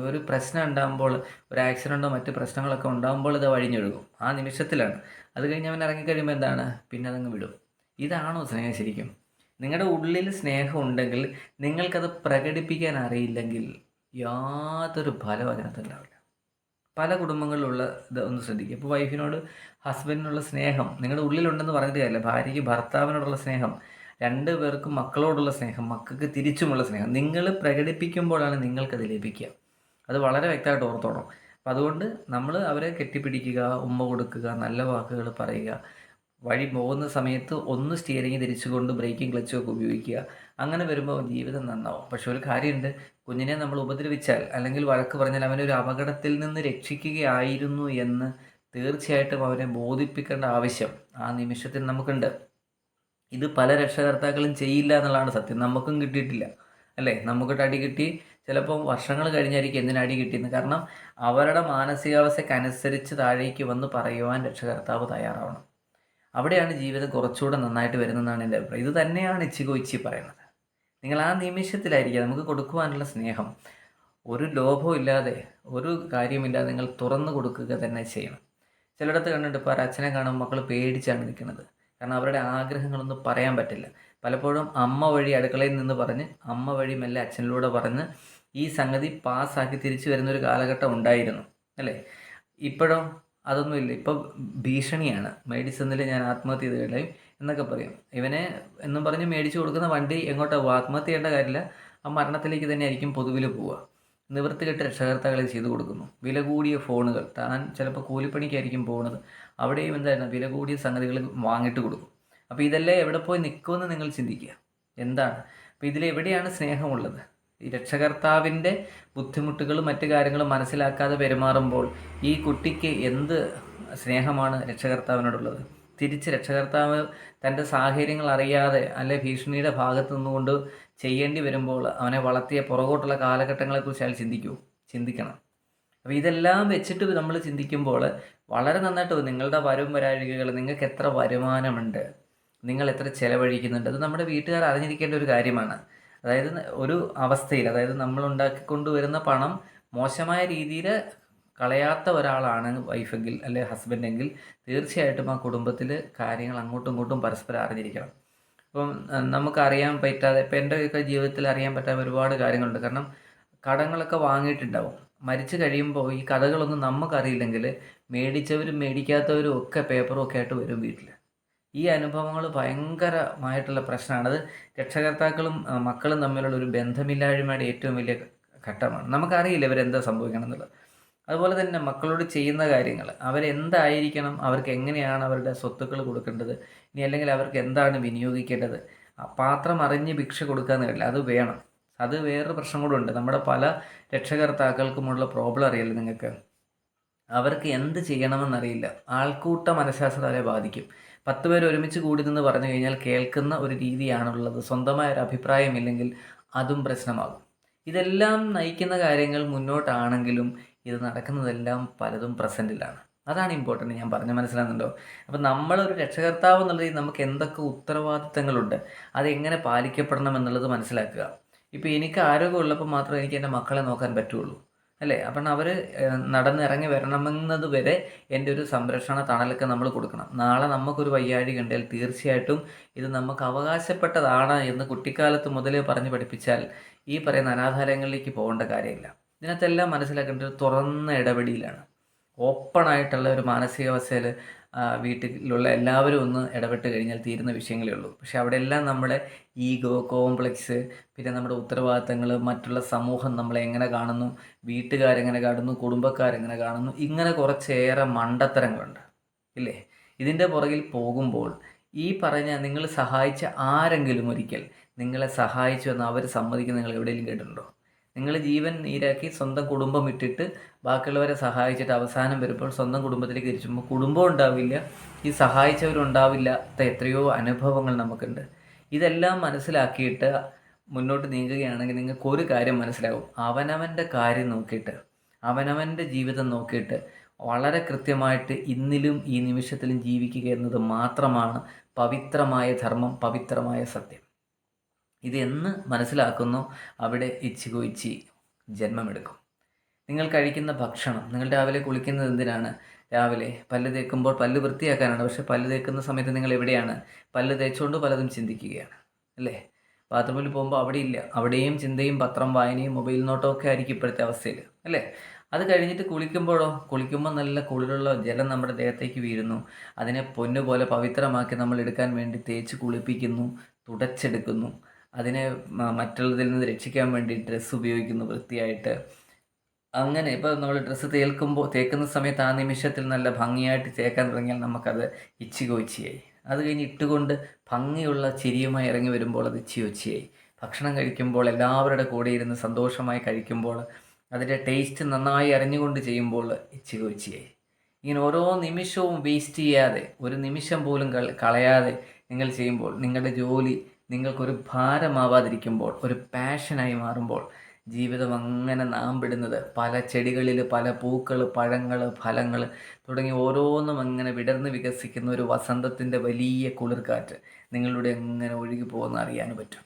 ഒരു പ്രശ്നം ഉണ്ടാകുമ്പോൾ, ഒരു ആക്സിഡൻറ്റോ മറ്റ് പ്രശ്നങ്ങളൊക്കെ ഉണ്ടാകുമ്പോൾ ഇത് വഴിഞ്ഞൊഴുകും. ആ നിമിഷത്തിലാണ്. അത് കഴിഞ്ഞ് അവൻ ഇറങ്ങിക്കഴിയുമ്പോൾ എന്താണ്, പിന്നെ അതങ്ങ് വിടും. ഇതാണോ സ്നേഹം ശരിക്കും? നിങ്ങളുടെ ഉള്ളിൽ സ്നേഹം ഉണ്ടെങ്കിൽ നിങ്ങൾക്കത് പ്രകടിപ്പിക്കാൻ അറിയില്ലെങ്കിൽ യാതൊരു ഫലവും അതിനകത്തുണ്ടാവില്ല. പല കുടുംബങ്ങളിലുള്ള ഇത് ഒന്ന് ശ്രദ്ധിക്കുക. ഇപ്പോൾ വൈഫിനോട് ഹസ്ബൻഡിനുള്ള സ്നേഹം നിങ്ങളുടെ ഉള്ളിലുണ്ടെന്ന് പറഞ്ഞിട്ട് കാര്യമില്ല. ഭാര്യയ്ക്ക് ഭർത്താവിനോടുള്ള സ്നേഹം, രണ്ട് പേർക്കും മക്കളോടുള്ള സ്നേഹം, മക്കൾക്ക് തിരിച്ചുമുള്ള സ്നേഹം നിങ്ങൾ പ്രകടിപ്പിക്കുമ്പോഴാണ് നിങ്ങൾക്കത് ലഭിക്കുക. അത് വളരെ വ്യക്തമായിട്ട് ഓർത്തോണം. അപ്പം അതുകൊണ്ട് നമ്മൾ അവരെ കെട്ടിപ്പിടിക്കുക, ഉമ്മ കൊടുക്കുക, നല്ല വാക്കുകൾ പറയുക, വഴി പോകുന്ന സമയത്ത് ഒന്ന് സ്റ്റിയറിംഗ് തിരിച്ചുകൊണ്ട് ബ്രേക്കിംഗ് ക്ലച്ചും ഒക്കെ ഉപയോഗിക്കുക. അങ്ങനെ വരുമ്പോൾ ജീവിതം നന്നാവും. പക്ഷെ ഒരു കാര്യമുണ്ട്, കുഞ്ഞിനെ നമ്മൾ ഉപദ്രവിച്ചാൽ അല്ലെങ്കിൽ വഴക്ക് പറഞ്ഞാൽ അവനെ ഒരു അപകടത്തിൽ നിന്ന് രക്ഷിക്കുകയായിരുന്നു എന്ന് തീർച്ചയായിട്ടും അവനെ ബോധിപ്പിക്കേണ്ട ആവശ്യം ആ നിമിഷത്തിൽ നമുക്കുണ്ട്. ഇത് പല രക്ഷകർത്താക്കളും ചെയ്യില്ല എന്നുള്ളതാണ് സത്യം. നമുക്കും കിട്ടിയിട്ടില്ല അല്ലേ? നമുക്കിട്ട് അടി കിട്ടി, ചിലപ്പോൾ വർഷങ്ങൾ കഴിഞ്ഞായിരിക്കും എന്തിനു അടി കിട്ടിയെന്ന്. കാരണം അവരുടെ മാനസികാവസ്ഥയ്ക്കനുസരിച്ച് താഴേക്ക് വന്ന് പറയുവാൻ രക്ഷകർത്താവ് തയ്യാറാവണം. അവിടെയാണ് ജീവിതം കുറച്ചുകൂടെ നന്നായിട്ട് വരുന്നതെന്നാണ് എൻ്റെ അഭിപ്രായം. ഇത് തന്നെയാണ് ഇച്ചിഗോ ഇച്ചി പറയുന്നത്. നിങ്ങൾ ആ നിമിഷത്തിലായിരിക്കുക നമുക്ക് കൊടുക്കുവാനുള്ള സ്നേഹം ഒരു ലോഭവും ഇല്ലാതെ, ഒരു കാര്യമില്ലാതെ നിങ്ങൾ തുറന്നു കൊടുക്കുക തന്നെ ചെയ്യണം. ചിലയിടത്ത് കണ്ടിട്ട് ഇപ്പോൾ അച്ഛനെ കാണുമ്പോൾ മക്കൾ പേടിച്ചാണ് നിൽക്കുന്നത്. കാരണം അവരുടെ ആഗ്രഹങ്ങളൊന്നും പറയാൻ പറ്റില്ല. പലപ്പോഴും അമ്മ വഴി അടുക്കളയിൽ നിന്ന് പറഞ്ഞ്, അമ്മ വഴി മെല്ലെ അച്ഛനിലൂടെ പറഞ്ഞ് ഈ സംഗതി പാസ്സാക്കി തിരിച്ചു വരുന്നൊരു കാലഘട്ടം ഉണ്ടായിരുന്നു അല്ലേ? ഇപ്പോഴോ അതൊന്നുമില്ല. ഇപ്പം ഭീഷണിയാണ്. മേടിച്ചെന്നിൽ ഞാൻ ആത്മഹത്യ ചെയ്ത് കളയും എന്നൊക്കെ പറയും. ഇവനെ എന്നും പറഞ്ഞ് മേടിച്ചു കൊടുക്കുന്ന വണ്ടി എങ്ങോട്ടാ പോകുക? ആത്മഹത്യ ചെയ്യേണ്ട കാര്യമില്ല, ആ മരണത്തിലേക്ക് തന്നെ ആയിരിക്കും പൊതുവിൽ പോവുക. നിവൃത്തികെട്ട് രക്ഷകർത്താക്കളെ ചെയ്തു കൊടുക്കുന്നു. വില കൂടിയ ഫോണുകൾ, താൻ ചിലപ്പോൾ കൂലിപ്പണിക്കായിരിക്കും പോകുന്നത്, അവിടെയും എന്തായിരുന്നു വില കൂടിയ സംഗതികൾ വാങ്ങിയിട്ട് കൊടുക്കും. അപ്പോൾ ഇതെല്ലാം എവിടെ പോയി നിൽക്കുമെന്ന് നിങ്ങൾ ചിന്തിക്കുക. എന്താണ് അപ്പോൾ ഇതിലെവിടെയാണ് സ്നേഹമുള്ളത്? ഈ രക്ഷകർത്താവിൻ്റെ ബുദ്ധിമുട്ടുകളും മറ്റു കാര്യങ്ങളും മനസ്സിലാക്കാതെ പെരുമാറുമ്പോൾ ഈ കുട്ടിക്ക് എന്ത് സ്നേഹമാണ് രക്ഷകർത്താവിനോടുള്ളത്? തിരിച്ച് രക്ഷകർത്താവ് തൻ്റെ സാഹചര്യങ്ങൾ അറിയാതെ അല്ലെ ഭീഷണിയുടെ ഭാഗത്ത് നിന്നുകൊണ്ട് ചെയ്യേണ്ടി വരുമ്പോൾ അവനെ വളർത്തിയ പുറകോട്ടുള്ള കാലഘട്ടങ്ങളെക്കുറിച്ച് അയാൾ ചിന്തിക്കണം. അപ്പോൾ ഇതെല്ലാം വെച്ചിട്ട് നമ്മൾ ചിന്തിക്കുമ്പോൾ വളരെ നന്നായിട്ട് നിങ്ങളുടെ വരും വരാഴികകൾ, നിങ്ങൾക്ക് എത്ര വരുമാനമുണ്ട്, നിങ്ങൾ എത്ര ചിലവഴിക്കുന്നുണ്ട്, അത് നമ്മുടെ വീട്ടുകാർ അറിഞ്ഞിരിക്കേണ്ട ഒരു കാര്യമാണ്. അതായത് ഒരു അവസ്ഥയിൽ, അതായത് നമ്മൾ ഉണ്ടാക്കിക്കൊണ്ടുവരുന്ന പണം മോശമായ രീതിയിൽ കളയാത്ത ഒരാളാണ് വൈഫെങ്കിൽ അല്ലെ ഹസ്ബൻഡെങ്കിൽ തീർച്ചയായിട്ടും ആ കുടുംബത്തിൽ കാര്യങ്ങൾ അങ്ങോട്ടും ഇങ്ങോട്ടും പരസ്പരം അറിഞ്ഞിരിക്കണം. ഇപ്പം നമുക്കറിയാൻ പറ്റാതെ, ഇപ്പം എൻ്റെയൊക്കെ ജീവിതത്തിൽ അറിയാൻ പറ്റാത്ത ഒരുപാട് കാര്യങ്ങളുണ്ട്. കാരണം കടങ്ങളൊക്കെ വാങ്ങിയിട്ടുണ്ടാവും. മരിച്ചു കഴിയുമ്പോൾ ഈ കഥകളൊന്നും നമുക്കറിയില്ലെങ്കിൽ മേടിച്ചവരും മേടിക്കാത്തവരും ഒക്കെ പേപ്പറും ഒക്കെ ആയിട്ട് വരും വീട്ടിൽ. ഈ അനുഭവങ്ങൾ ഭയങ്കരമായിട്ടുള്ള പ്രശ്നമാണ്. അത് രക്ഷകർത്താക്കളും മക്കളും തമ്മിലുള്ള ഒരു ബന്ധമില്ലായ്മയുടെ ഏറ്റവും വലിയ ഘട്ടമാണ്. നമുക്കറിയില്ല ഇവരെന്താ സംഭവിക്കണം എന്നുള്ളത്. അതുപോലെ തന്നെ മക്കളോട് ചെയ്യുന്ന കാര്യങ്ങൾ അവരെന്തായിരിക്കണം, അവർക്ക് എങ്ങനെയാണ് അവരുടെ സ്വത്തുക്കൾ കൊടുക്കേണ്ടത്, ഇനി അല്ലെങ്കിൽ അവർക്ക് എന്താണ് വിനിയോഗിക്കേണ്ടത്. പാത്രം അറിഞ്ഞ് ഭിക്ഷ കൊടുക്കാന്ന് കഴിയില്ല, അത് വേണം. അത് വേറൊരു പ്രശ്നം കൂടെ ഉണ്ട്. നമ്മുടെ പല രക്ഷകർത്താക്കൾക്കുമുള്ള പ്രോബ്ലം അറിയില്ല നിങ്ങൾക്ക്. അവർക്ക് എന്ത് ചെയ്യണമെന്നറിയില്ല. ആൾക്കൂട്ട മനഃശാസ്ത്രം അവരെ ബാധിക്കും. 10 പേർ ഒരുമിച്ച് കൂടി നിന്ന് പറഞ്ഞു കഴിഞ്ഞാൽ കേൾക്കുന്ന ഒരു രീതിയാണുള്ളത്. സ്വന്തമായ ഒരു അഭിപ്രായമില്ലെങ്കിൽ അതും പ്രശ്നമാകും. ഇതെല്ലാം നയിക്കുന്ന കാര്യങ്ങൾ മുന്നോട്ടാണെങ്കിലും ഇത് നടക്കുന്നതെല്ലാം പലതും പ്രസൻറ്റിലാണ്. അതാണ് ഇമ്പോർട്ടൻറ്റ്. ഞാൻ പറഞ്ഞ മനസ്സിലാകുന്നുണ്ടോ? അപ്പം നമ്മളൊരു രക്ഷകർത്താവ് എന്നുള്ളതിൽ നമുക്ക് എന്തൊക്കെ ഉത്തരവാദിത്തങ്ങളുണ്ട്, അതെങ്ങനെ പാലിക്കപ്പെടണം എന്നുള്ളത് മനസ്സിലാക്കുക. ഇപ്പോൾ എനിക്ക് ആരോഗ്യമുള്ളപ്പോൾ മാത്രമേ എനിക്ക് എൻ്റെ മക്കളെ നോക്കാൻ പറ്റുള്ളൂ അല്ലേ? അപ്പം അവർ നടന്നിറങ്ങി വരണമെന്നത് വരെ എൻ്റെ ഒരു സംരക്ഷണ തണലൊക്കെ നമ്മൾ കൊടുക്കണം. നാളെ നമുക്കൊരു വയ്യാഴി കണ്ടാൽ തീർച്ചയായിട്ടും ഇത് നമുക്ക് അവകാശപ്പെട്ടതാണ് എന്ന് കുട്ടിക്കാലത്ത് മുതലേ പറഞ്ഞ് പഠിപ്പിച്ചാൽ ഈ പറയുന്ന അനാഥാലയങ്ങളിലേക്ക് പോകേണ്ട കാര്യമില്ല. ഇതിനകത്തെല്ലാം മനസ്സിലാക്കേണ്ടത് തുറന്ന ഇടപെടലാണ്. ഓപ്പണായിട്ടുള്ള ഒരു മാനസികാവസ്ഥയിൽ വീട്ടിലുള്ള എല്ലാവരും ഒന്ന് ഇടപെട്ട് കഴിഞ്ഞാൽ തീരുന്ന വിഷയങ്ങളേ ഉള്ളൂ. പക്ഷെ അവിടെയെല്ലാം നമ്മുടെ ഈഗോ, കോംപ്ലക്സ്, പിന്നെ നമ്മുടെ ഉത്തരവാദിത്തങ്ങൾ, മറ്റുള്ള സമൂഹം നമ്മളെ എങ്ങനെ കാണുന്നു, വീട്ടുകാരെങ്ങനെ കാണുന്നു, കുടുംബക്കാരെങ്ങനെ കാണുന്നു, ഇങ്ങനെ കുറച്ചേറെ മണ്ടത്തരങ്ങളുണ്ട് ഇല്ലേ? ഇതിൻ്റെ പുറകിൽ പോകുമ്പോൾ ഈ പറഞ്ഞ നിങ്ങൾ സഹായിച്ച ആരെങ്കിലും ഒരിക്കൽ നിങ്ങളെ സഹായിച്ചു എന്ന് അവർ സമ്മതിക്കുന്ന നിങ്ങൾ എവിടെയെങ്കിലും കേട്ടിട്ടുണ്ടോ? നിങ്ങൾ ജീവൻ നീരാക്കി സ്വന്തം കുടുംബം വിട്ടിട്ട് ബാക്കിയുള്ളവരെ സഹായിച്ചിട്ട് അവസാനം വരുമ്പോൾ സ്വന്തം കുടുംബത്തിലേക്ക് തിരിച്ചുമ്പോൾ കുടുംബം ഉണ്ടാവില്ല, ഈ സഹായിച്ചവരുണ്ടാവില്ലാത്ത എത്രയോ അനുഭവങ്ങൾ നമുക്കുണ്ട്. ഇതെല്ലാം മനസ്സിലാക്കിയിട്ട് മുന്നോട്ട് നീങ്ങുകയാണെങ്കിൽ നിങ്ങൾക്ക് ഒരു കാര്യം മനസ്സിലാവും. അവനവൻ്റെ കാര്യം നോക്കിയിട്ട്, അവനവൻ്റെ ജീവിതം നോക്കിയിട്ട് വളരെ കൃത്യമായിട്ട് ഇന്നിലും ഈ നിമിഷത്തിലും ജീവിക്കുക എന്നത് മാത്രമാണ് പവിത്രമായ ധർമ്മം, പവിത്രമായ സത്യം. ഇത് എന്ന് മനസ്സിലാക്കുന്നു അവിടെ ഇച്ചിഗോ ഇച്ചി ജന്മമെടുക്കും. നിങ്ങൾ കഴിക്കുന്ന ഭക്ഷണം, നിങ്ങൾ രാവിലെ കുളിക്കുന്നത് എന്തിനാണ്? രാവിലെ പല്ല് തേക്കുമ്പോൾ പല്ല് വൃത്തിയാക്കാനാണ്. പക്ഷെ പല്ല് തേക്കുന്ന സമയത്ത് നിങ്ങൾ എവിടെയാണ്? പല്ല് തേച്ചുകൊണ്ട് പലതും ചിന്തിക്കുകയാണ്. അല്ലേ? ബാത്റൂമിൽ പോകുമ്പോൾ അവിടെ ഇല്ല, അവിടെയും ചിന്തയും പത്രം വായനയും മൊബൈൽ നോട്ടവും ഒക്കെ ആയിരിക്കും ഇപ്പോഴത്തെ അവസ്ഥയിൽ, അല്ലേ? അത് കഴിഞ്ഞിട്ട് കുളിക്കുമ്പോഴോ, കുളിക്കുമ്പോൾ നല്ല കുളിരുള്ള ജലം നമ്മുടെ ദേഹത്തേക്ക് വീഴുന്നു. അതിനെ പൊന്നുപോലെ പവിത്രമാക്കി നമ്മൾ എടുക്കാൻ വേണ്ടി തേച്ച് കുളിപ്പിക്കുന്നു, തുടച്ചെടുക്കുന്നു. അതിനെ മറ്റുള്ളതിൽ നിന്ന് രക്ഷിക്കാൻ വേണ്ടി ഡ്രസ്സ് ഉപയോഗിക്കുന്നു വൃത്തിയായിട്ട്. അങ്ങനെ ഇപ്പോൾ നമ്മൾ ഡ്രസ്സ് തേക്കുന്ന സമയത്ത് ആ നിമിഷത്തിൽ നല്ല ഭംഗിയായിട്ട് തേക്കാൻ തുടങ്ങിയാൽ നമുക്കത് ഇച്ചികൊച്ചിയായി. അത് കഴിഞ്ഞ് ഇട്ടുകൊണ്ട് ഭംഗിയുള്ള ചിരിയുമായി ഇറങ്ങി വരുമ്പോൾ അത് ഇച്ചിയൊച്ചിയായി. ഭക്ഷണം കഴിക്കുമ്പോൾ എല്ലാവരുടെ കൂടെ ഇരുന്ന് സന്തോഷമായി കഴിക്കുമ്പോൾ അതിൻ്റെ ടേസ്റ്റ് നന്നായി അറിഞ്ഞുകൊണ്ട് ചെയ്യുമ്പോൾ ഇച്ചികൊച്ചിയായി. ഇങ്ങനെ ഓരോ നിമിഷവും വേസ്റ്റ് ചെയ്യാതെ, ഒരു നിമിഷം പോലും കളയാതെ നിങ്ങൾ ചെയ്യുമ്പോൾ, നിങ്ങളുടെ ജോലി നിങ്ങൾക്കൊരു ഭാരമാവാതിരിക്കുമ്പോൾ, ഒരു പാഷനായി മാറുമ്പോൾ, ജീവിതം അങ്ങനെ നാമ്പിടുന്നത് പല ചെടികളിൽ പല പൂക്കൾ, പഴങ്ങൾ, ഫലങ്ങൾ തുടങ്ങി ഓരോന്നും അങ്ങനെ വിടർന്ന് വികസിക്കുന്ന ഒരു വസന്തത്തിൻ്റെ വലിയ കുളിർക്കാറ്റ് നിങ്ങളുടെ എങ്ങനെ ഒഴുകി പോകുന്ന അറിയാൻ പറ്റും.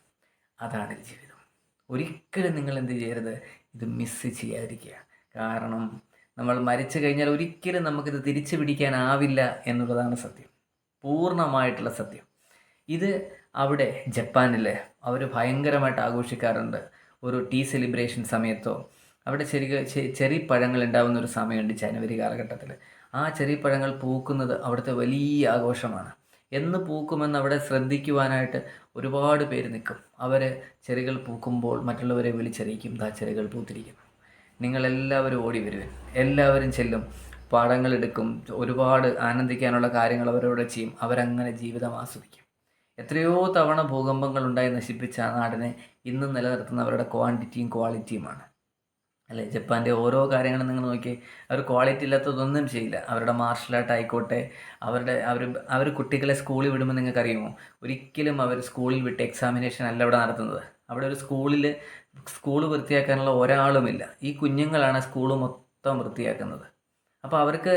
അതാണ് ജീവിതം. ഒരിക്കലും നിങ്ങൾ എന്ത് ചെയ്യരുത്, ഇത് മിസ്സ് ചെയ്യാതിരിക്കുക. കാരണം നമ്മൾ മരിച്ചു കഴിഞ്ഞാൽ ഒരിക്കലും നമുക്കിത് തിരിച്ചു പിടിക്കാനാവില്ല എന്നുള്ളതാണ് സത്യം, പൂർണ്ണമായിട്ടുള്ള സത്യം. ഇത് അവിടെ ജപ്പാനിൽ അവർ ഭയങ്കരമായിട്ട് ആഘോഷിക്കാറുണ്ട്. ഒരു ടീ സെലിബ്രേഷൻ സമയത്തോ അവിടെ ചെറി പഴങ്ങൾ ഉണ്ടാകുന്ന ഒരു സമയമുണ്ട് ജനുവരി കാലഘട്ടത്തിൽ. ആ ചെറി പഴങ്ങൾ പൂക്കുന്നത് അവിടുത്തെ വലിയ ആഘോഷമാണ്. എന്ന് പൂക്കുമെന്ന് അവിടെ ശ്രദ്ധിക്കുവാനായിട്ട് ഒരുപാട് പേര് നിൽക്കും. അവർ ചെറികൾ പൂക്കുമ്പോൾ മറ്റുള്ളവരെ വിളിച്ചറിയിക്കും, ദാ ചെറികൾ പൂത്തിരിക്കുന്നു, നിങ്ങളെല്ലാവരും ഓടി വരുവൻ. എല്ലാവരും ചെല്ലും, പടങ്ങളെടുക്കും, ഒരുപാട് ആനന്ദിക്കാനുള്ള കാര്യങ്ങൾ അവരോട് ചെയ്യും. അവരങ്ങനെ ജീവിതം ആസ്വദിക്കും. എത്രയോ തവണ ഭൂകമ്പങ്ങൾ ഉണ്ടായി നശിപ്പിച്ച ആ നാടിനെ ഇന്നും നിലനിർത്തുന്നവരുടെ ക്വാണ്ടിറ്റിയും ക്വാളിറ്റിയുമാണ്, അല്ലേ? ജപ്പാൻ്റെ ഓരോ കാര്യങ്ങളും നിങ്ങൾ നോക്കി, അവർ ക്വാളിറ്റി ഇല്ലാത്തതൊന്നും ചെയ്യില്ല. അവരുടെ മാർഷൽ ആർട്ട് ആയിക്കോട്ടെ, അവർ കുട്ടികളെ സ്കൂളിൽ വിടുമ്പോൾ നിങ്ങൾക്കറിയുമോ, ഒരിക്കലും അവർ സ്കൂളിൽ വിട്ട് എക്സാമിനേഷൻ അല്ല അവിടെ നടത്തുന്നത്. അവിടെ ഒരു സ്കൂൾ വൃത്തിയാക്കാനുള്ള ഒരാളുമില്ല. ഈ കുഞ്ഞുങ്ങളാണ് സ്കൂൾ മൊത്തം വൃത്തിയാക്കുന്നത്. അപ്പോൾ അവർക്ക്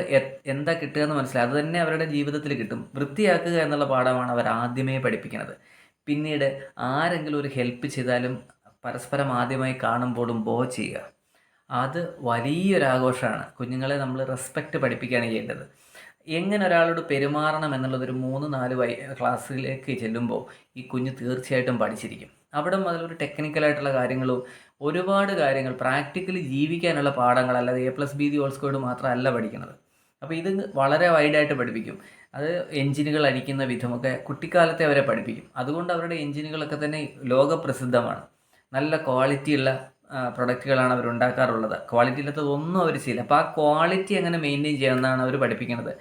എന്താ കിട്ടുക എന്ന് മനസ്സിലായി. അത് തന്നെ അവരുടെ ജീവിതത്തിൽ കിട്ടും. വൃത്തിയാക്കുക എന്നുള്ള പാഠമാണ് അവർ ആദ്യമേ പഠിപ്പിക്കുന്നത്. പിന്നീട് ആരെങ്കിലും ഒരു ഹെൽപ്പ് ചെയ്താലും പരസ്പരം ആദ്യമായി കാണുമ്പോഴും ചെയ്യുക. അത് വലിയൊരാഘോഷമാണ്. കുഞ്ഞുങ്ങളെ നമ്മൾ റെസ്പെക്റ്റ് പഠിപ്പിക്കുകയാണ് ചെയ്യേണ്ടത്. എങ്ങനെ ഒരാളോട് പെരുമാറണം എന്നുള്ളതൊരു 3-4 ക്ലാസ്സിലേക്ക് ചെല്ലുമ്പോൾ ഈ കുഞ്ഞ് തീർച്ചയായിട്ടും പഠിച്ചിരിക്കും. അവിടെ മുതൽ ഒരു ടെക്നിക്കലായിട്ടുള്ള കാര്യങ്ങളും ഒരുപാട് കാര്യങ്ങൾ പ്രാക്ടിക്കലി ജീവിക്കാനുള്ള പാഠങ്ങൾ, അല്ലാതെ A+B² മാത്രമല്ല പഠിക്കുന്നത്. അപ്പോൾ ഇത് വളരെ വൈഡായിട്ട് പഠിപ്പിക്കും. അത് എൻജിനുകൾ അടിക്കുന്ന വിധമൊക്കെ കുട്ടിക്കാലത്തെ അവരെ പഠിപ്പിക്കും. അതുകൊണ്ട് അവരുടെ എൻജിനുകളൊക്കെ തന്നെ ലോകപ്രസിദ്ധമാണ്. നല്ല ക്വാളിറ്റിയുള്ള പ്രൊഡക്റ്റുകളാണ് അവർ ഉണ്ടാക്കാറുള്ളത്. ക്വാളിറ്റി ഇല്ലാത്തതൊന്നും അവർ ചെയ്യില്ല. അപ്പോൾ ആ ക്വാളിറ്റി എങ്ങനെ മെയിൻറ്റെയിൻ ചെയ്യണമെന്നാണ് അവർ പഠിപ്പിക്കുന്നത്.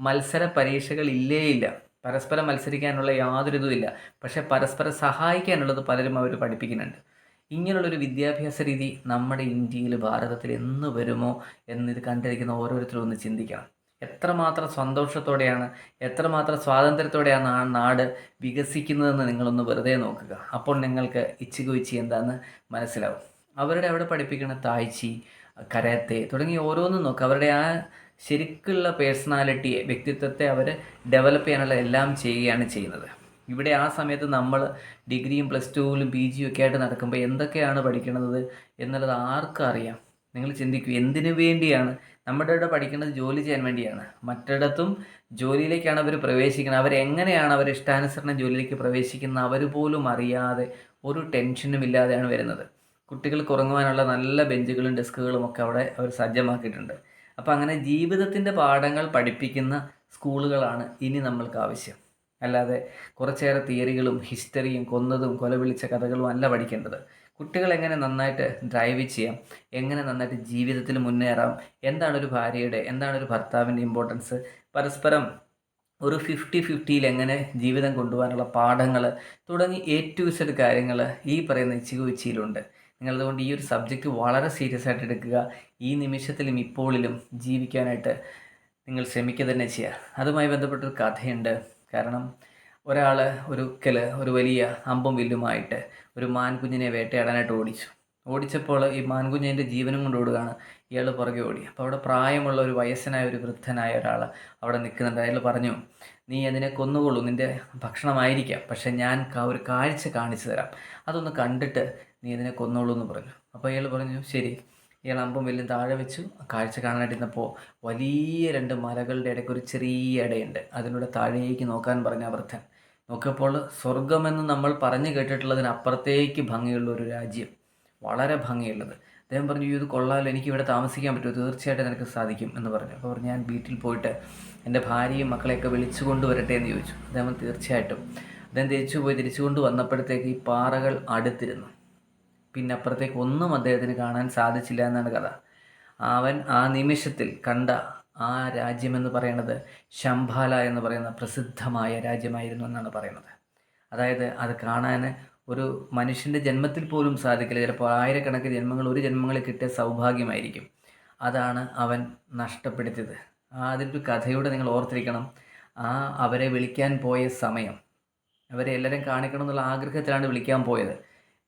മത്സര പരീക്ഷകൾ ഇല്ല, പരസ്പരം മത്സരിക്കാനുള്ള യാതൊരിതുമില്ല. പക്ഷേ പരസ്പരം സഹായിക്കാനുള്ളത് പലരും അവർ പഠിപ്പിക്കുന്നുണ്ട്. ഇങ്ങനെയുള്ളൊരു വിദ്യാഭ്യാസ രീതി നമ്മുടെ ഇന്ത്യയിൽ, ഭാരതത്തിൽ എന്ന് വരുമോ എന്നിത് കണ്ടിരിക്കുന്ന ഓരോരുത്തരും ഒന്ന് ചിന്തിക്കണം. എത്രമാത്രം സന്തോഷത്തോടെയാണ്, എത്രമാത്രം സ്വാതന്ത്ര്യത്തോടെയാണ് ആ നാട് വികസിക്കുന്നതെന്ന് നിങ്ങളൊന്ന് വെറുതെ നോക്കുക. അപ്പോൾ നിങ്ങൾക്ക് ഇച്ചികൊച്ചി എന്താണെന്ന് മനസ്സിലാവും. അവരുടെ അവിടെ പഠിപ്പിക്കുന്ന തായ്ച്ചി, കരാത്തെ തുടങ്ങി ഓരോന്നും നോക്കുക. അവരുടെ ആ ശരിക്കുള്ള പേഴ്സണാലിറ്റിയെ, വ്യക്തിത്വത്തെ അവർ ഡെവലപ്പ് ചെയ്യാനുള്ള എല്ലാം ചെയ്യുകയാണ് ചെയ്യുന്നത്. ഇവിടെ ആ സമയത്ത് നമ്മൾ ഡിഗ്രിയും +2ലും PGയും ഒക്കെ ആയിട്ട് നടക്കുമ്പോൾ എന്തൊക്കെയാണ് പഠിക്കുന്നത് എന്നുള്ളത് ആർക്കും അറിയാം? നിങ്ങൾ ചിന്തിക്കൂ, എന്തിനു വേണ്ടിയാണ് നമ്മുടെ ഇവിടെ പഠിക്കുന്നത്? ജോലി ചെയ്യാൻ വേണ്ടിയാണ്. മറ്റിടത്തും ജോലിയിലേക്കാണ് അവർ പ്രവേശിക്കുന്നത്. അവരെങ്ങനെയാണ് അവർ ഇഷ്ടാനുസരണം ജോലിയിലേക്ക് പ്രവേശിക്കുന്നത് അവർ പോലും അറിയാതെ, ഒരു ടെൻഷനും ഇല്ലാതെയാണ് വരുന്നത്. കുട്ടികൾക്ക് ഉറങ്ങുവാനുള്ള നല്ല ബെഞ്ചുകളും ഡെസ്കുകളും ഒക്കെ അവിടെ അവർ സജ്ജമാക്കിയിട്ടുണ്ട്. അപ്പോൾ അങ്ങനെ ജീവിതത്തിൻ്റെ പാഠങ്ങൾ പഠിപ്പിക്കുന്ന സ്കൂളുകളാണ് ഇനി നമ്മൾക്ക് ആവശ്യം. അല്ലാതെ കുറച്ചേറെ തിയറികളും ഹിസ്റ്ററിയും കൊന്നതും കൊലവിളിച്ച കഥകളും അല്ല പഠിക്കേണ്ടത്. കുട്ടികൾ എങ്ങനെ നന്നായിട്ട് ഡ്രൈവ് ചെയ്യാം, എങ്ങനെ നന്നായിട്ട് ജീവിതത്തിൽ മുന്നേറാം, എന്താണ് ഒരു ഭാര്യയുടെ, എന്താണ് ഒരു ഭർത്താവിൻ്റെ ഇമ്പോർട്ടൻസ്, പരസ്പരം ഒരു 50-50 എങ്ങനെ ജീവിതം കൊണ്ടുപോകാനുള്ള പാഠങ്ങൾ തുടങ്ങി A to Z കാര്യങ്ങൾ ഈ പറയുന്ന ഇച്ചികൊച്ചിയിലുണ്ട്. നിങ്ങളതുകൊണ്ട് ഈ ഒരു സബ്ജക്റ്റ് വളരെ സീരിയസ് ആയിട്ട് എടുക്കുക. ഈ നിമിഷത്തിലും ഇപ്പോഴിലും ജീവിക്കാനായിട്ട് നിങ്ങൾ ശ്രമിക്കുക തന്നെ ചെയ്യുക. അതുമായി ബന്ധപ്പെട്ടൊരു കഥയുണ്ട്. കാരണം ഒരാൾ ഒരു വലിയ അമ്പും വില്ലുമായിട്ട് ഒരു മാൻകുഞ്ഞിനെ വേട്ടയാടാനായിട്ട് ഓടിച്ചപ്പോൾ ഈ മാൻകുഞ്ഞിൻ്റെ ജീവനും കൊണ്ട് ഓടുകയാണ്. ഇയാൾ പുറകെ ഓടി. അപ്പോൾ അവിടെ പ്രായമുള്ള ഒരു വയസ്സനായ ഒരു വൃദ്ധനായ ഒരാൾ അവിടെ നിൽക്കുന്നുണ്ട്. അയാൾ പറഞ്ഞു, നീ അതിനെ കൊന്നുകൊള്ളൂ, നിൻ്റെ ഭക്ഷണമായിരിക്കാം, പക്ഷേ ഞാൻ ഒരു കാഴ്ച കാണിച്ചു തരാം, അതൊന്ന് കണ്ടിട്ട് നീ ഇതിനെ കൊന്നോളൂ എന്ന് പറഞ്ഞു. അപ്പോൾ അയാൾ പറഞ്ഞു ശരി. ഇയാൾ അമ്പും വില്ലും താഴെ വെച്ചു. കാഴ്ച കാണാനായിട്ടിരുന്നപ്പോൾ വലിയ 2 മലകളുടെ ഇടയ്ക്ക് ഒരു ചെറിയ ഇടയുണ്ട്. അതിലൂടെ താഴേക്ക് നോക്കാൻ പറഞ്ഞ വൃദ്ധൻ. നോക്കിയപ്പോൾ സ്വർഗമെന്ന് നമ്മൾ പറഞ്ഞു കേട്ടിട്ടുള്ളതിനപ്പുറത്തേക്ക് ഭംഗിയുള്ള ഒരു രാജ്യം, വളരെ ഭംഗിയുള്ളത്. അദ്ദേഹം പറഞ്ഞു, ഇത് കൊള്ളാമല്ലോ, എനിക്ക് ഇവിടെ താമസിക്കാൻ പറ്റുമോ? തീർച്ചയായിട്ടും നിനക്ക് സാധിക്കും എന്ന് പറഞ്ഞു. അപ്പോൾ ഞാൻ വീട്ടിൽ പോയിട്ട് എൻ്റെ ഭാര്യയും മക്കളെയൊക്കെ വിളിച്ചു കൊണ്ടുവരട്ടെ എന്ന് ചോദിച്ചു. അദ്ദേഹം തീർച്ചയായിട്ടും. അദ്ദേഹം തിരിച്ചു കൊണ്ട് വന്നപ്പോഴത്തേക്ക് ഈ പാറകൾ അടുത്തിരുന്നു. പിന്നെ അപ്പുറത്തേക്ക് ഒന്നും അദ്ദേഹത്തിന് കാണാൻ സാധിച്ചില്ല എന്നാണ് കഥ. അവൻ ആ നിമിഷത്തിൽ കണ്ട ആ രാജ്യമെന്ന് പറയുന്നത് ശംഭാല എന്ന് പറയുന്ന പ്രസിദ്ധമായ രാജ്യമായിരുന്നു എന്നാണ് പറയുന്നത്. അതായത് അത് കാണാൻ ഒരു മനുഷ്യൻ്റെ ജന്മത്തിൽ പോലും സാധിക്കില്ല. ചിലപ്പോൾ ആയിരക്കണക്കിന് ജന്മങ്ങൾ, ഒരു ജന്മങ്ങളിൽ കിട്ടിയ സൗഭാഗ്യമായിരിക്കും. അതാണ് അവൻ നഷ്ടപ്പെടുത്തിയത്. അതിൻ്റെ കഥയോടെ നിങ്ങൾ ഓർത്തിരിക്കണം. അവരെ വിളിക്കാൻ പോയ സമയം, അവരെ എല്ലാവരും കാണിക്കണം എന്നുള്ള ആഗ്രഹത്തിലാണ് വിളിക്കാൻ പോയത്.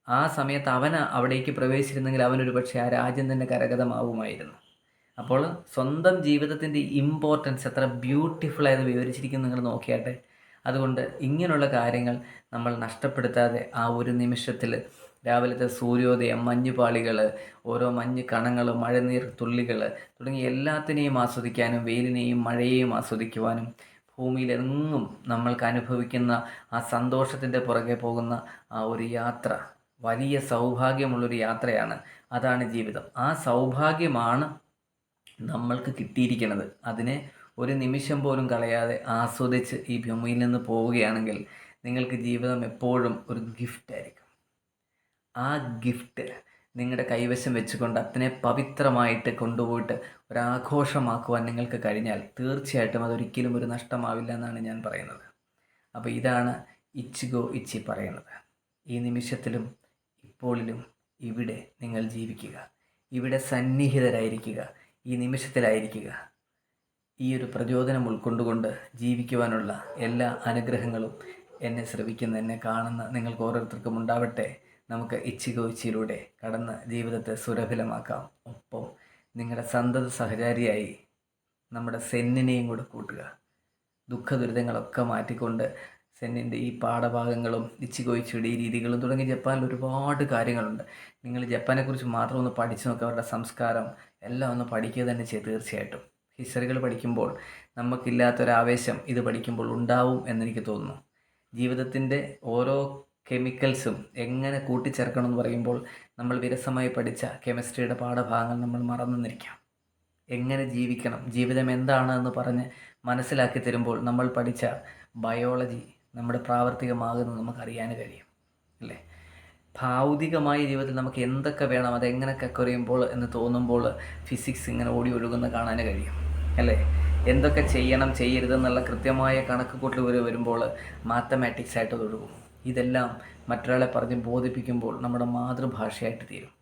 ആ സമയത്ത് അവൻ അവിടേക്ക് പ്രവേശിച്ചിരുന്നെങ്കിൽ അവനൊരു പക്ഷേ ആ രാജ്യം തന്നെ കരഗതമാവുമായിരുന്നു. അപ്പോൾ സ്വന്തം ജീവിതത്തിൻ്റെ ഇമ്പോർട്ടൻസ് എത്ര ബ്യൂട്ടിഫുള്ളായത് വിവരിച്ചിരിക്കുന്നു നിങ്ങൾ നോക്കിയാട്ടെ. അതുകൊണ്ട് ഇങ്ങനെയുള്ള കാര്യങ്ങൾ നമ്മൾ നഷ്ടപ്പെടുത്താതെ ആ ഒരു നിമിഷത്തിൽ രാവിലത്തെ സൂര്യോദയം, മഞ്ഞുപാളികൾ, ഓരോ മഞ്ഞ് കണങ്ങൾ, മഴനീർ തുള്ളികൾ തുടങ്ങി എല്ലാത്തിനെയും ആസ്വദിക്കാനും വെയിലിനെയും മഴയെയും ആസ്വദിക്കുവാനും ഭൂമിയിലെങ്ങും നമ്മൾക്ക് അനുഭവിക്കുന്ന ആ സന്തോഷത്തിൻ്റെ പുറകെ പോകുന്ന ആ ഒരു യാത്ര വലിയ സൗഭാഗ്യമുള്ളൊരു യാത്രയാണ്. അതാണ് ജീവിതം. ആ സൗഭാഗ്യമാണ് നമ്മൾക്ക് കിട്ടിയിരിക്കുന്നത്. അതിനെ ഒരു നിമിഷം പോലും കളയാതെ ആസ്വദിച്ച് ഈ ഭൂമിയിൽ നിന്ന് പോവുകയാണെങ്കിൽ നിങ്ങൾക്ക് ജീവിതം എപ്പോഴും ഒരു ഗിഫ്റ്റായിരിക്കും. ആ ഗിഫ്റ്റ് നിങ്ങളുടെ കൈവശം വെച്ചുകൊണ്ട് അതിനെ പവിത്രമായിട്ട് കൊണ്ടുപോയിട്ട് ഒരാഘോഷമാക്കുവാൻ നിങ്ങൾക്ക് കഴിഞ്ഞാൽ തീർച്ചയായിട്ടും അതൊരിക്കലും ഒരു നഷ്ടമാവില്ല എന്നാണ് ഞാൻ പറയുന്നത്. അപ്പോൾ ഇതാണ് ഇച്ചിഗോ ഇച്ചി പറയുന്നത്. ഈ നിമിഷത്തിലും ഇപ്പോഴിലും ഇവിടെ നിങ്ങൾ ജീവിക്കുക, ഇവിടെ സന്നിഹിതരായിരിക്കുക, ഈ നിമിഷത്തിലായിരിക്കുക. ഈ ഒരു പ്രചോദനം ഉൾക്കൊണ്ടുകൊണ്ട് ജീവിക്കുവാനുള്ള എല്ലാ അനുഗ്രഹങ്ങളും എന്നെ ശ്രവിക്കുന്ന, എന്നെ കാണുന്ന നിങ്ങൾക്ക് ഓരോരുത്തർക്കും ഉണ്ടാവട്ടെ. നമുക്ക് ഇച്ചിഗോ ഇച്ചിയിലൂടെ കടന്ന് ജീവിതത്തെ സുരഭിലമാക്കാം. ഒപ്പം നിങ്ങളുടെ സന്തത സഹചാരിയായി നമ്മുടെ സെന്നിനെയും കൂടെ കൂട്ടുക. ദുഃഖ ദുരിതങ്ങളൊക്കെ മാറ്റിക്കൊണ്ട് സെന്നിൻ്റെ ഈ പാഠഭാഗങ്ങളും ഇച്ചിഗോ ഇച്ചിയുടെ ഈ രീതികളും തുടങ്ങി ജപ്പാനിൽ ഒരുപാട് കാര്യങ്ങളുണ്ട്. നിങ്ങൾ ജപ്പാനെക്കുറിച്ച് മാത്രം ഒന്ന് പഠിച്ചു നോക്കുക. അവരുടെ സംസ്കാരം എല്ലാം ഒന്ന് പഠിക്കുക തന്നെ ചെയ്യും. തീർച്ചയായിട്ടും ഹിസ്റ്ററികൾ പഠിക്കുമ്പോൾ നമുക്കില്ലാത്തൊരാവേശം ഇത് പഠിക്കുമ്പോൾ ഉണ്ടാവും എന്നെനിക്ക് തോന്നുന്നു. ജീവിതത്തിൻ്റെ ഓരോ കെമിക്കൽസും എങ്ങനെ കൂട്ടിച്ചേർക്കണം എന്ന് പറയുമ്പോൾ നമ്മൾ വിരസമായി പഠിച്ച കെമിസ്ട്രിയുടെ പാഠഭാഗങ്ങൾ നമ്മൾ മറന്നിരിക്കാം. എങ്ങനെ ജീവിക്കണം, ജീവിതം എന്താണ് എന്ന് പറഞ്ഞ് മനസ്സിലാക്കി തരുമ്പോൾ നമ്മൾ പഠിച്ച ബയോളജി നമ്മുടെ പ്രാവർത്തികമാകുന്നത് നമുക്കറിയാൻ കഴിയും, അല്ലേ? ഭൗതികമായ ജീവിതത്തിൽ നമുക്ക് എന്തൊക്കെ വേണം, അതെങ്ങനെയൊക്കെ കുറയുമ്പോൾ എന്ന് തോന്നുമ്പോൾ ഫിസിക്സ് ഇങ്ങനെ ഓടി ഒഴുകുന്ന കാണാൻ കഴിയും, അല്ലേ? എന്തൊക്കെ ചെയ്യണം ചെയ്യരുതെന്നുള്ള കൃത്യമായ കണക്ക് കൂട്ടൽ വരുമ്പോൾ മാത്തമാറ്റിക്സ് ആയിട്ട് ഒഴുകും. ഇതെല്ലാം മറ്റൊരാളെ പറഞ്ഞ് ബോധിപ്പിക്കുമ്പോൾ നമ്മുടെ മാതൃഭാഷയായിട്ട് തീരും.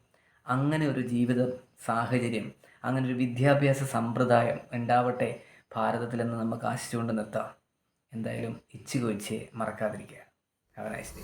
അങ്ങനെ ഒരു ജീവിത സാഹചര്യം, അങ്ങനെ ഒരു വിദ്യാഭ്യാസ സമ്പ്രദായം ഉണ്ടാവട്ടെ ഭാരതത്തിലെന്ന് നമുക്ക് ആശിച്ചുകൊണ്ട് നിർത്താം. എന്തായാലും ഇച്ചിഗോ ഇച്ചിയെ മറക്കാതിരിക്കുക. Have A nice day.